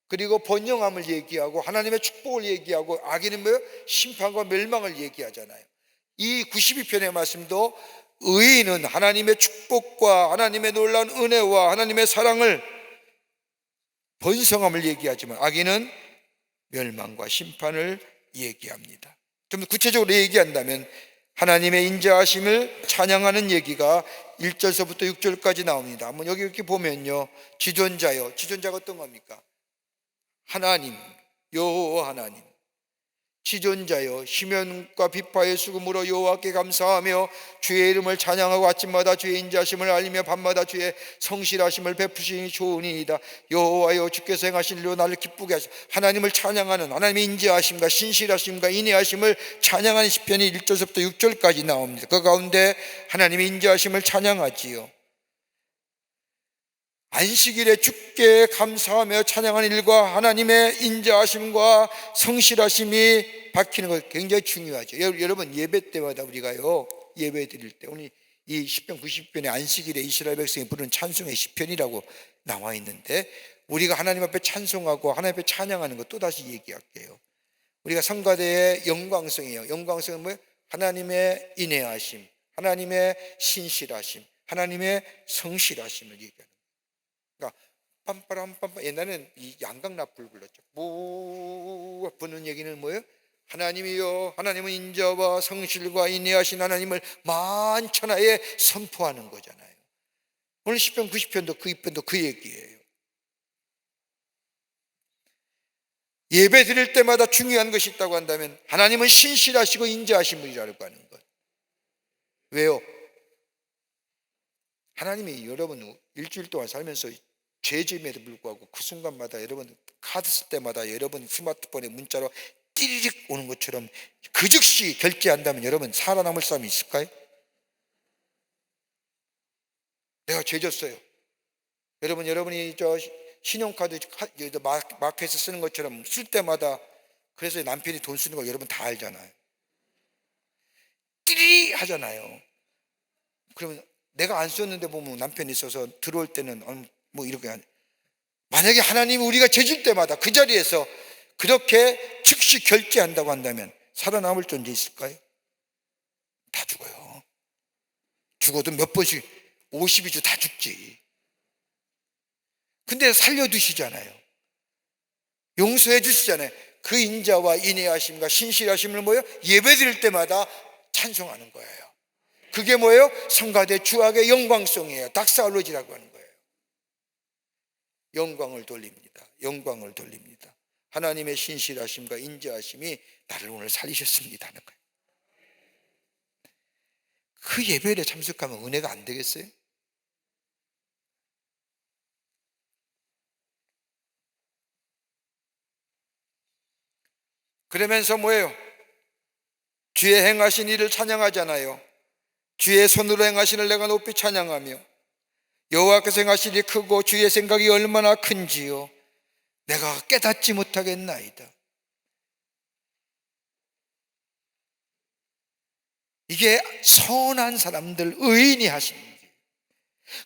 그리고 번영함을 얘기하고 하나님의 축복을 얘기하고, 악인은 뭐예요? 심판과 멸망을 얘기하잖아요. 이 92편의 말씀도 의인은 하나님의 축복과 하나님의 놀라운 은혜와 하나님의 사랑을, 번성함을 얘기하지만 악인은 멸망과 심판을 얘기합니다. 좀 구체적으로 얘기한다면 하나님의 인자하심을 찬양하는 얘기가 1절서부터 6절까지 나옵니다. 한번 여기 이렇게 보면요, 지존자요, 지존자가 어떤 겁니까? 하나님, 여호와 하나님. 지존자여, 시면과 비파의 수금으로 여호와께 감사하며 주의 이름을 찬양하고 아침마다 주의 인자하심을 알리며 밤마다 주의 성실하심을 베푸시니 좋으니이다. 여호와여, 주께서 행하신 일로 나를 기쁘게 하시고, 하나님을 찬양하는, 하나님의 인자하심과 신실하심과 인애하심을 찬양하는 시편이 1절부터 6절까지 나옵니다. 그 가운데 하나님의 인자하심을 찬양하지요. 안식일에 주께 감사하며 찬양하는 일과 하나님의 인자하심과 성실하심이 박히는 것 굉장히 중요하죠. 여러분, 예배 때마다 우리가요, 예배 드릴 때 오늘 이 시편 90편의 안식일에 이스라엘 백성이 부르는 찬송의 시편이라고 나와 있는데, 우리가 하나님 앞에 찬송하고 하나님 앞에 찬양하는 것 또다시 얘기할게요. 우리가 성가대의 영광성이에요. 영광성은 뭐예요? 하나님의 인애하심, 하나님의 신실하심, 하나님의 성실하심을 얘기하는 거예요. 그러니까 빰빠람빰빰, 옛날에는 이 양강납부를 불렀죠. 무 부는 얘기는 뭐예요? 하나님이여, 하나님은 인자와 성실과 인애하신 하나님을 만천하에 선포하는 거잖아요. 오늘 10편 90편도 그 2편도 그 얘기예요. 예배 드릴 때마다 중요한 것이 있다고 한다면 하나님은 신실하시고 인자하신 분이라고 하는 것. 왜요? 하나님이 여러분 일주일 동안 살면서 죄짐에도 불구하고 그 순간마다 여러분 카드 쓸 때마다 여러분 스마트폰에 문자로 띠리릭 오는 것처럼 그 즉시 결제한다면 여러분 살아남을 사람이 있을까요? 내가 죄 졌어요. 여러분이 저 신용카드 마켓에서 쓰는 것처럼 쓸 때마다, 그래서 남편이 돈 쓰는 거 여러분 다 알잖아요. 띠리 하잖아요. 그러면 내가 안 썼는데 보면 남편이 있어서 들어올 때는 뭐 이렇게, 만약에 하나님이 우리가 죄질 때마다 그 자리에서 그렇게 즉시 결제한다고 한다면 살아남을 존재 있을까요? 다 죽어요. 죽어도 몇 번씩 50이주 다 죽지. 근데 살려두시잖아요. 용서해 주시잖아요. 그 인자와 인애하심과 신실하심을 뭐예요? 예배 드릴 때마다 찬송하는 거예요. 그게 뭐예요? 성가대 주악의 영광송이에요. 닥사올로지라고 하는 거예요. 영광을 돌립니다. 영광을 돌립니다. 하나님의 신실하심과 인자하심이 나를 오늘 살리셨습니다 하는 거예요. 그 예배에 참석하면 은혜가 안 되겠어요? 그러면서 뭐예요? 주의 행하신 일을 찬양하잖아요. 주의 손으로 행하시는 내가 높이 찬양하며 여호와께서 행하신 일이 크고 주의 생각이 얼마나 큰지요 내가 깨닫지 못하겠나이다. 이게 선한 사람들, 의인이 하시는 일이에요.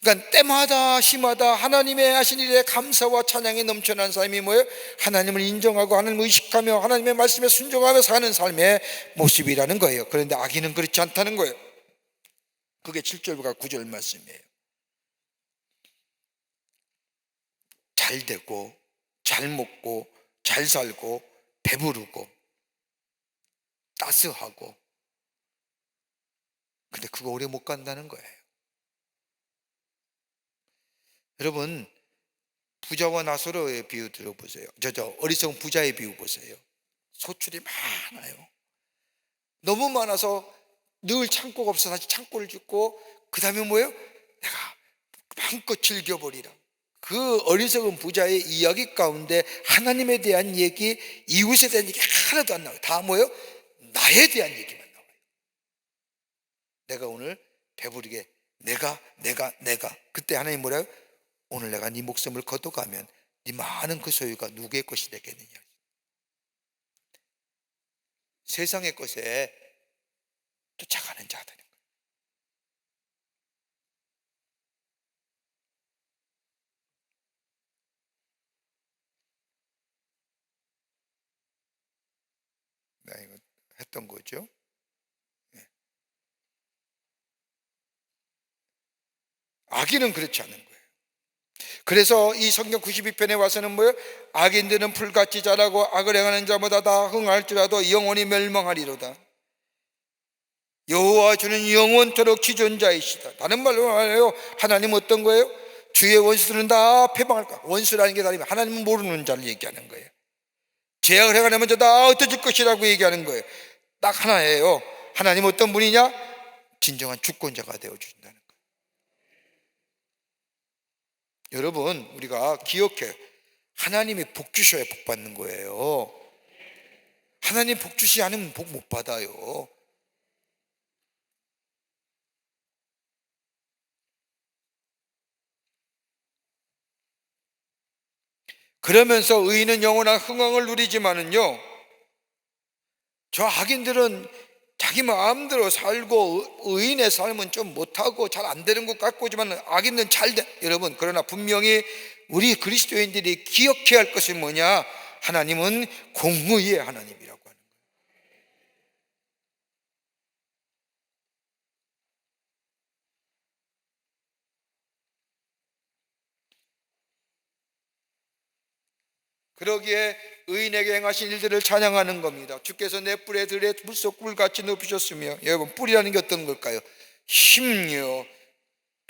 그러니까 때마다 시마다 하나님의 하신 일에 감사와 찬양이 넘쳐난 삶이 뭐예요? 하나님을 인정하고 하나님을 의식하며 하나님의 말씀에 순종하며 사는 삶의 모습이라는 거예요. 그런데 악인은 그렇지 않다는 거예요. 그게 7절과 9절 말씀이에요. 잘 되고 잘 먹고 잘 살고 배부르고 따스하고, 근데 그거 오래 못 간다는 거예요. 여러분, 부자와 나사로의 비유 들어보세요. 어리석은 부자의 비유 보세요. 소출이 많아요. 너무 많아서 늘 창고가 없어 다시 창고를 짓고, 그 다음에 뭐예요? 내가 마음껏 즐겨버리라. 그 어리석은 부자의 이야기 가운데 하나님에 대한 얘기, 이웃에 대한 얘기 하나도 안 나와요. 다 뭐예요? 나에 대한 얘기만 나와요. 내가 오늘 배부르게 내가 그때 하나님 뭐라요? 오늘 내가 네 목숨을 걷어가면 네 많은 그 소유가 누구의 것이 되겠느냐. 세상의 것에 쫓아가는 자들. 나 이거 했던 거죠. 악인은 그렇지 않은 거예요. 그래서 이 성경 92편에 와서는 뭐예요? 악인들은 풀같이 자라고 악을 행하는 자마다 다 흥할지라도 영원히 멸망하리로다. 여호와 주는 영원토록 지존자이시다. 다른 말로 말해요, 하나님 어떤 거예요? 주의 원수들은 다 패망할 거야. 원수라는 게 다르면 하나님은 모르는 자를 얘기하는 거예요. 죄악을 행하는 자다 흩어질 것이라고 얘기하는 거예요. 딱 하나예요. 하나님 어떤 분이냐? 진정한 주권자가 되어주신다는 거예요. 여러분, 우리가 기억해, 하나님이 복 주셔야 복 받는 거예요. 하나님 복 주시지 않으면 복 못 받아요. 그러면서 의인은 영원한 흥왕을 누리지만은요, 저 악인들은 자기 마음대로 살고 의인의 삶은 좀 못하고 잘 안 되는 것 같고지만 악인은 잘 돼. 여러분, 그러나 분명히 우리 그리스도인들이 기억해야 할 것이 뭐냐? 하나님은 공의의 하나님이라고 하는 거예요. 그러기에 의인에게 행하신 일들을 찬양하는 겁니다. 주께서 내 뿔에 들에 물속 꿀같이 높이셨으며, 여러분, 뿔이라는 게 어떤 걸까요? 힘이요,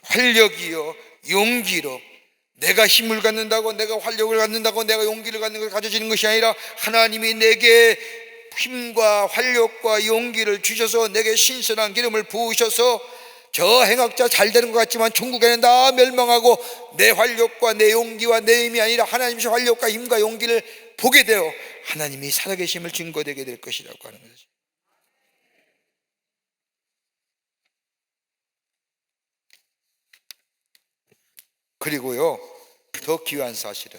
활력이요, 용기로. 내가 힘을 갖는다고, 내가 활력을 갖는다고, 내가 용기를 갖는 걸 가져지는 것이 아니라 하나님이 내게 힘과 활력과 용기를 주셔서 내게 신선한 기름을 부으셔서, 저 행악자 잘 되는 것 같지만 천국에는 다 멸망하고 내 활력과 내 용기와 내 힘이 아니라 하나님의 활력과 힘과 용기를 보게 되어 하나님이 살아계심을 증거되게 될 것이라고 하는 거죠. 그리고요, 더 귀한 사실은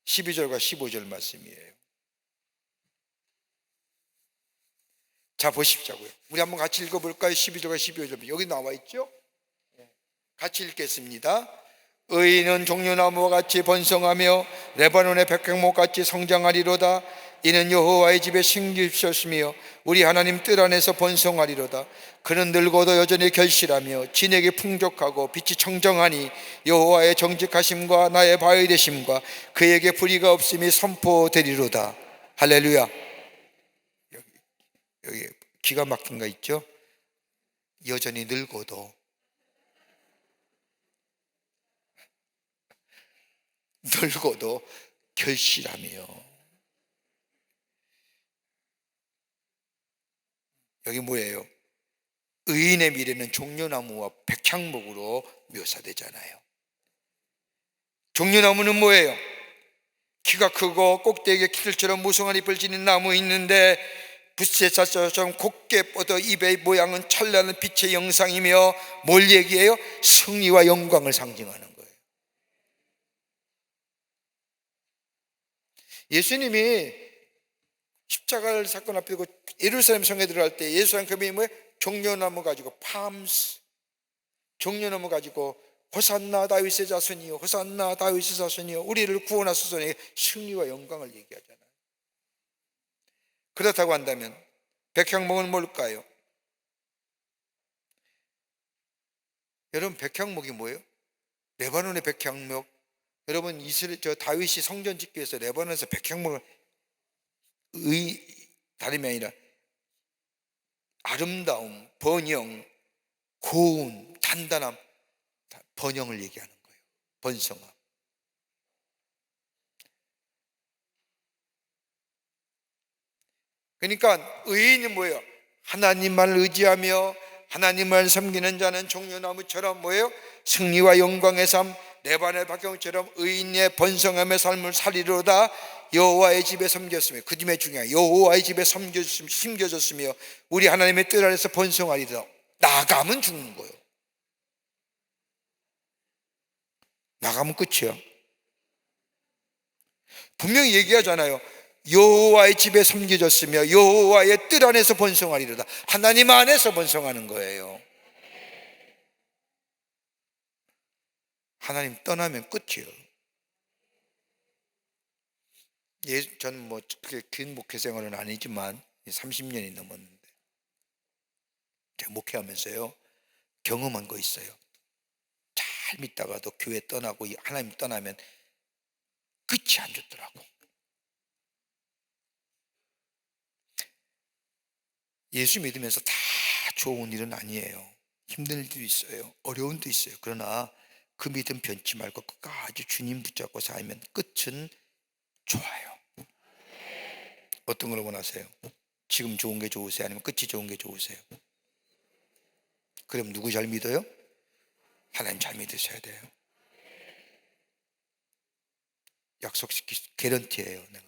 12절과 15절 말씀이에요. 자, 보십시오고요. 우리 한번 같이 읽어볼까요? 12절과 15절 여기 나와 있죠? 같이 읽겠습니다. 의인은 종려나무와 같이 번성하며 레바논의 백향목같이 성장하리로다. 이는 여호와의 집에 심기셨으며 우리 하나님 뜰 안에서 번성하리로다. 그는 늙어도 여전히 결실하며 진액이 풍족하고 빛이 청정하니 여호와의 정직하심과 나의 바위 되심과 그에게 불의가 없음이 선포되리로다. 할렐루야. 여기 기가 막힌 거 있죠? 여전히 늙어도 결실하며. 여기 뭐예요? 의인의 미래는 종려나무와 백향목으로 묘사되잖아요. 종려나무는 뭐예요? 키가 크고 꼭대기에 키들처럼 무성한 잎을 지닌 나무 있는데 붓새살처럼 곱게 뻗어 입의 모양은 찬란한 빛의 영상이며 뭘 얘기해요? 승리와 영광을 상징하는 거예요. 예수님이 십자가를 사건 앞에 두고 예루살렘 성에 들어갈 때 예수님 금이 뭐예요? 종려나무 가지고 팜스, 종려나무 가지고 호산나 다윗의 자손이요, 호산나 다윗의 자손이요, 우리를 구원하소서. 승리와 영광을 얘기하잖아요. 그렇다고 한다면 백향목은 뭘까요? 여러분, 백향목이 뭐예요? 레바논의 백향목. 여러분, 이스라엘 다윗이 성전 짓기 위해서 레바논에서 백향목을 다름이 아니라 아름다움, 번영, 고운, 단단함, 번영을 얘기하는 거예요. 번성함. 그러니까 의인이 뭐예요? 하나님만 의지하며 하나님을 섬기는 자는 종려나무처럼 뭐예요? 승리와 영광의 삶, 레바논의 박경처럼 의인의 번성함의 삶을 살리로다. 여호와의 집에 섬겼으며, 그 집에 중요해요. 여호와의 집에 심겨졌으며 우리 하나님의 뜻 아래서 번성하리로다. 나가면 죽는 거예요. 나가면 끝이야. 분명히 얘기하잖아요. 여호와의 집에 섬겨졌으며 여호와의 뜻 안에서 번성하리로다. 하나님 안에서 번성하는 거예요. 하나님 떠나면 끝이에요. 저는 뭐 그렇게 긴 목회 생활은 아니지만 30년이 넘었는데 제가 목회하면서요 경험한 거 있어요. 잘 믿다가도 교회 떠나고 하나님 떠나면 끝이 안 좋더라고. 예수 믿으면서 다 좋은 일은 아니에요. 힘든 일도 있어요. 어려운 일도 있어요. 그러나 그 믿음 변치 말고 끝까지 주님 붙잡고 살면 끝은 좋아요. 어떤 걸 원하세요? 지금 좋은 게 좋으세요? 아니면 끝이 좋은 게 좋으세요? 그럼 누구 잘 믿어요? 하나님 잘 믿으셔야 돼요. 약속시키 개런티예요. 내가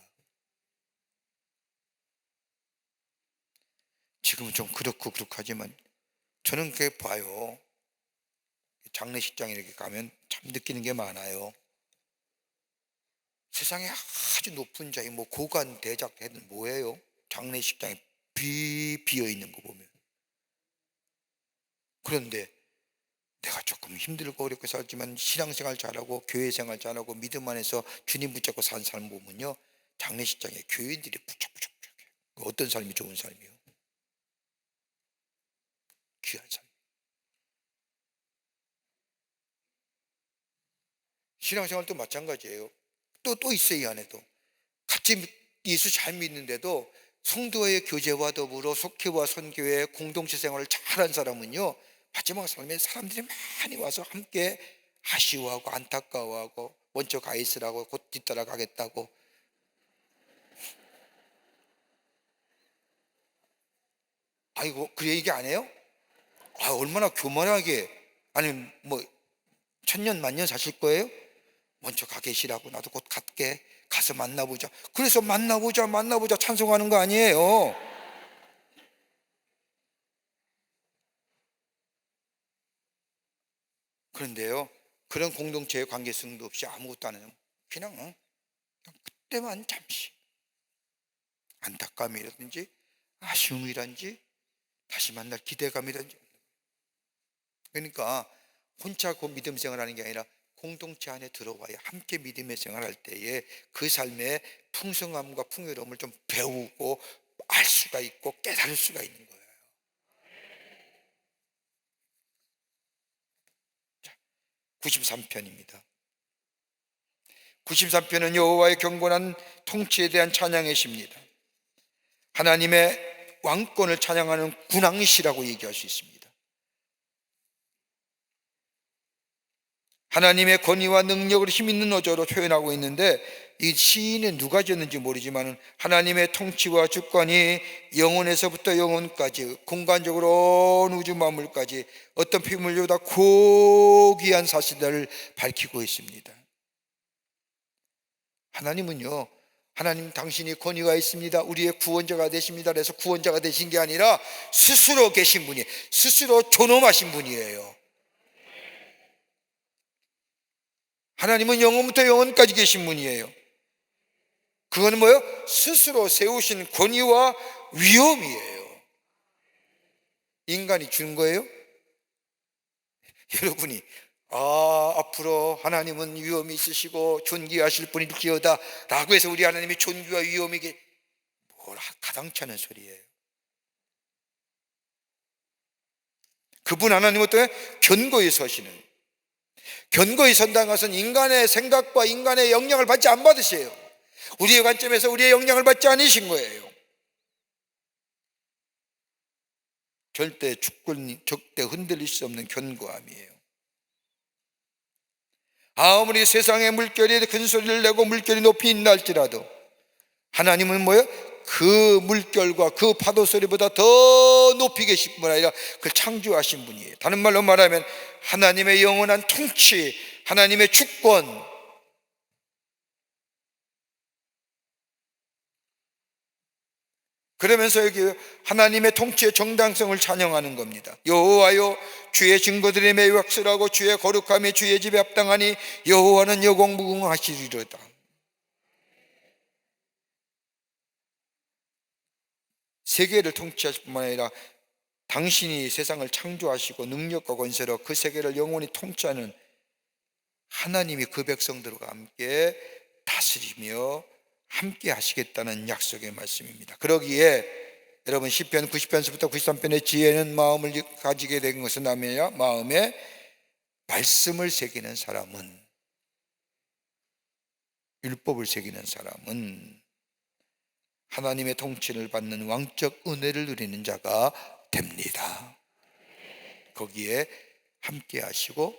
지금은 좀 그렇고 하지만 저는 그렇게 봐요. 장례식장에 이렇게 가면 참 느끼는 게 많아요. 세상에 아주 높은 자이 뭐 고관 대작해는 뭐예요? 장례식장에 비어 있는 거 보면. 그런데 내가 조금 힘들고 어렵게 살지만 신앙생활 잘하고 교회생활 잘하고 믿음 안에서 주님 붙잡고 산 사람 보면요, 장례식장에 교인들이 부쩍부쩍. 어떤 삶이 좋은 삶이요? 귀한 삶. 신앙생활도 마찬가지예요. 또 있어요. 이 안에도 같이 예수 잘 믿는데도 성도의 교제와 더불어 속회와 선교회 공동체 생활을 잘한 사람은요, 마지막 삶에 사람들이 많이 와서 함께 아쉬워하고 안타까워하고 먼저 가 있으라고, 곧 뒤따라 가겠다고. 아이고, 그 얘기 안 해요? 아, 얼마나 교만하게. 아니 뭐 천년 만년 사실 거예요? 먼저 가 계시라고. 나도 곧 갈게. 가서 만나보자. 그래서 만나보자 찬송하는 거 아니에요? 그런데요, 그런 공동체의 관계성도 없이 아무것도 안 해요. 그냥 그때만 잠시 안타까움이라든지 아쉬움이라든지 다시 만날 기대감이라든지. 그러니까 혼자 그 믿음 생활하는 게 아니라 공동체 안에 들어와야 함께 믿음의 생활할 때에 그 삶의 풍성함과 풍요로움을 좀 배우고 알 수가 있고 깨달을 수가 있는 거예요. 자, 93편입니다. 93편은 여호와의 경건한 통치에 대한 찬양의 시입니다. 하나님의 왕권을 찬양하는 군왕시라고 얘기할 수 있습니다. 하나님의 권위와 능력을 힘있는 어조로 표현하고 있는데, 이 시인은 누가 지었는지 모르지만 하나님의 통치와 주권이 영원에서부터 영원까지, 공간적으로 온 우주 만물까지 어떤 피물보다 고귀한 사실들을 밝히고 있습니다. 하나님은요, 하나님 당신이 권위가 있습니다, 우리의 구원자가 되십니다, 그래서 구원자가 되신 게 아니라 스스로 계신 분이에요. 스스로 존엄하신 분이에요. 하나님은 영원부터 영원까지 계신 분이에요. 그거는 뭐예요? 스스로 세우신 권위와 위엄이에요. 인간이 주는 거예요? 여러분이 앞으로 하나님은 위엄이 있으시고 존귀하실 분일지어다 라고 해서 우리 하나님이 존귀와 위엄이게 뭘 가당치 않은 소리예요. 그분 하나님은 또 견고히 서시는, 견고히 선다는 것은 인간의 생각과 인간의 영향을 받지 안 받으세요. 우리의 관점에서 우리의 영향을 받지 않으신 거예요. 절대 주권 적대 흔들릴 수 없는 견고함이에요. 아무리 세상의 물결이 큰 소리를 내고 물결이 높이 있날지라도 하나님은 뭐예요? 그 물결과 그 파도 소리보다 더 높이 계신 분 아니라 그걸 창조하신 분이에요. 다른 말로 말하면 하나님의 영원한 통치, 하나님의 주권, 그러면서 여기 하나님의 통치의 정당성을 찬양하는 겁니다. 여호와여 주의 증거들이 매우 확실하고 주의 거룩함이 주의 집에 합당하니 여호와는 여공무궁하시리로다. 세계를 통치하실 뿐만 아니라 당신이 세상을 창조하시고 능력과 권세로 그 세계를 영원히 통치하는 하나님이 그 백성들과 함께 다스리며 함께 하시겠다는 약속의 말씀입니다. 그러기에 여러분 시편 90편서부터 93편의 지혜는 마음을 가지게 된 것은 아니라 마음에 말씀을 새기는 사람은, 율법을 새기는 사람은 하나님의 통치를 받는 왕적 은혜를 누리는 자가 됩니다. 거기에 함께 하시고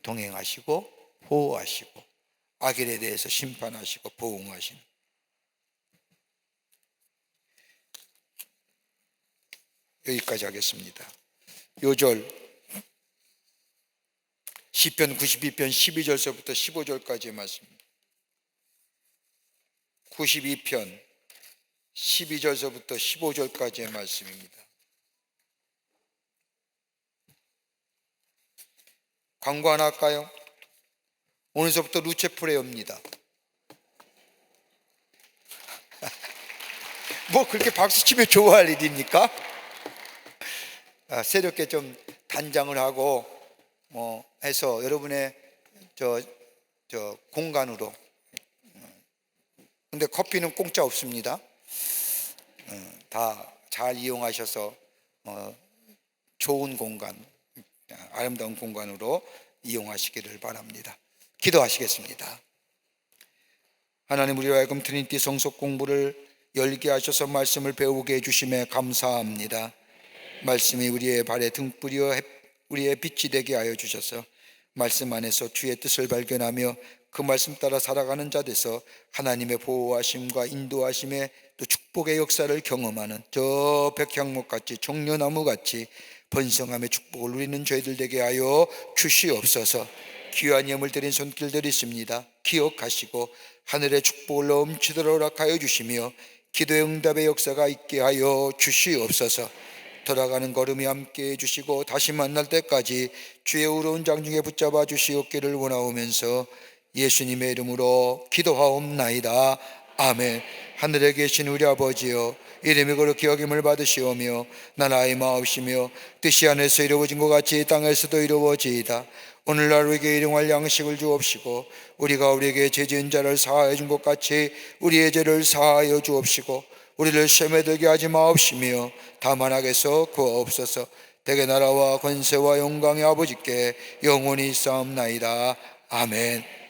동행하시고 보호하시고 악인에 대해서 심판하시고 보응하시는, 여기까지 하겠습니다. 요절 시편 92편 12절서부터 15절까지의 말씀입니다. 92편 12절서부터 15절까지의 말씀입니다. 광고 하나 할까요? 오늘서부터 루체프레어입니다. 뭐 그렇게 박수치며 좋아할 일입니까? 새롭게 좀 단장을 하고 해서 여러분의 저 공간으로, 근데 커피는 공짜 없습니다. 다 잘 이용하셔서 좋은 공간, 아름다운 공간으로 이용하시기를 바랍니다. 기도하시겠습니다. 하나님, 우리와 하여금 트리니티 성속 공부를 열게 하셔서 말씀을 배우게 해주심에 감사합니다. 말씀이 우리의 발에 등불이여 우리의 빛이 되게 하여 주셔서 말씀 안에서 주의 뜻을 발견하며 그 말씀 따라 살아가는 자 돼서 하나님의 보호하심과 인도하심에 또 축복의 역사를 경험하는 저 백향목같이 종려나무같이 번성함의 축복을 누리는 저희들 되게 하여 주시옵소서. 귀한 예물 드린 손길들 있습니다. 기억하시고 하늘의 축복을 넘치도록 허락하여 주시며 기도의 응답의 역사가 있게 하여 주시옵소서. 돌아가는 걸음이 함께 해주시고 다시 만날 때까지 주의 의로운 장중에 붙잡아 주시옵기를 원하오면서 예수님의 이름으로 기도하옵나이다. 아멘. 하늘에 계신 우리 아버지여, 이름이 거룩히 여김을 받으시오며 나라의 마옵시며 뜻이 하늘에서 이루어진 것 같이 땅에서도 이루어지이다. 오늘날 우리에게 일용할 양식을 주옵시고 우리가 우리에게 죄 지은 자를 사하여 준 것 같이 우리의 죄를 사하여 주옵시고 우리를 시험에 들게 하지 마옵시며 다만 악에서 구하옵소서. 대개 나라와 권세와 영광의 아버지께 영원히 있사옵나이다. 아멘.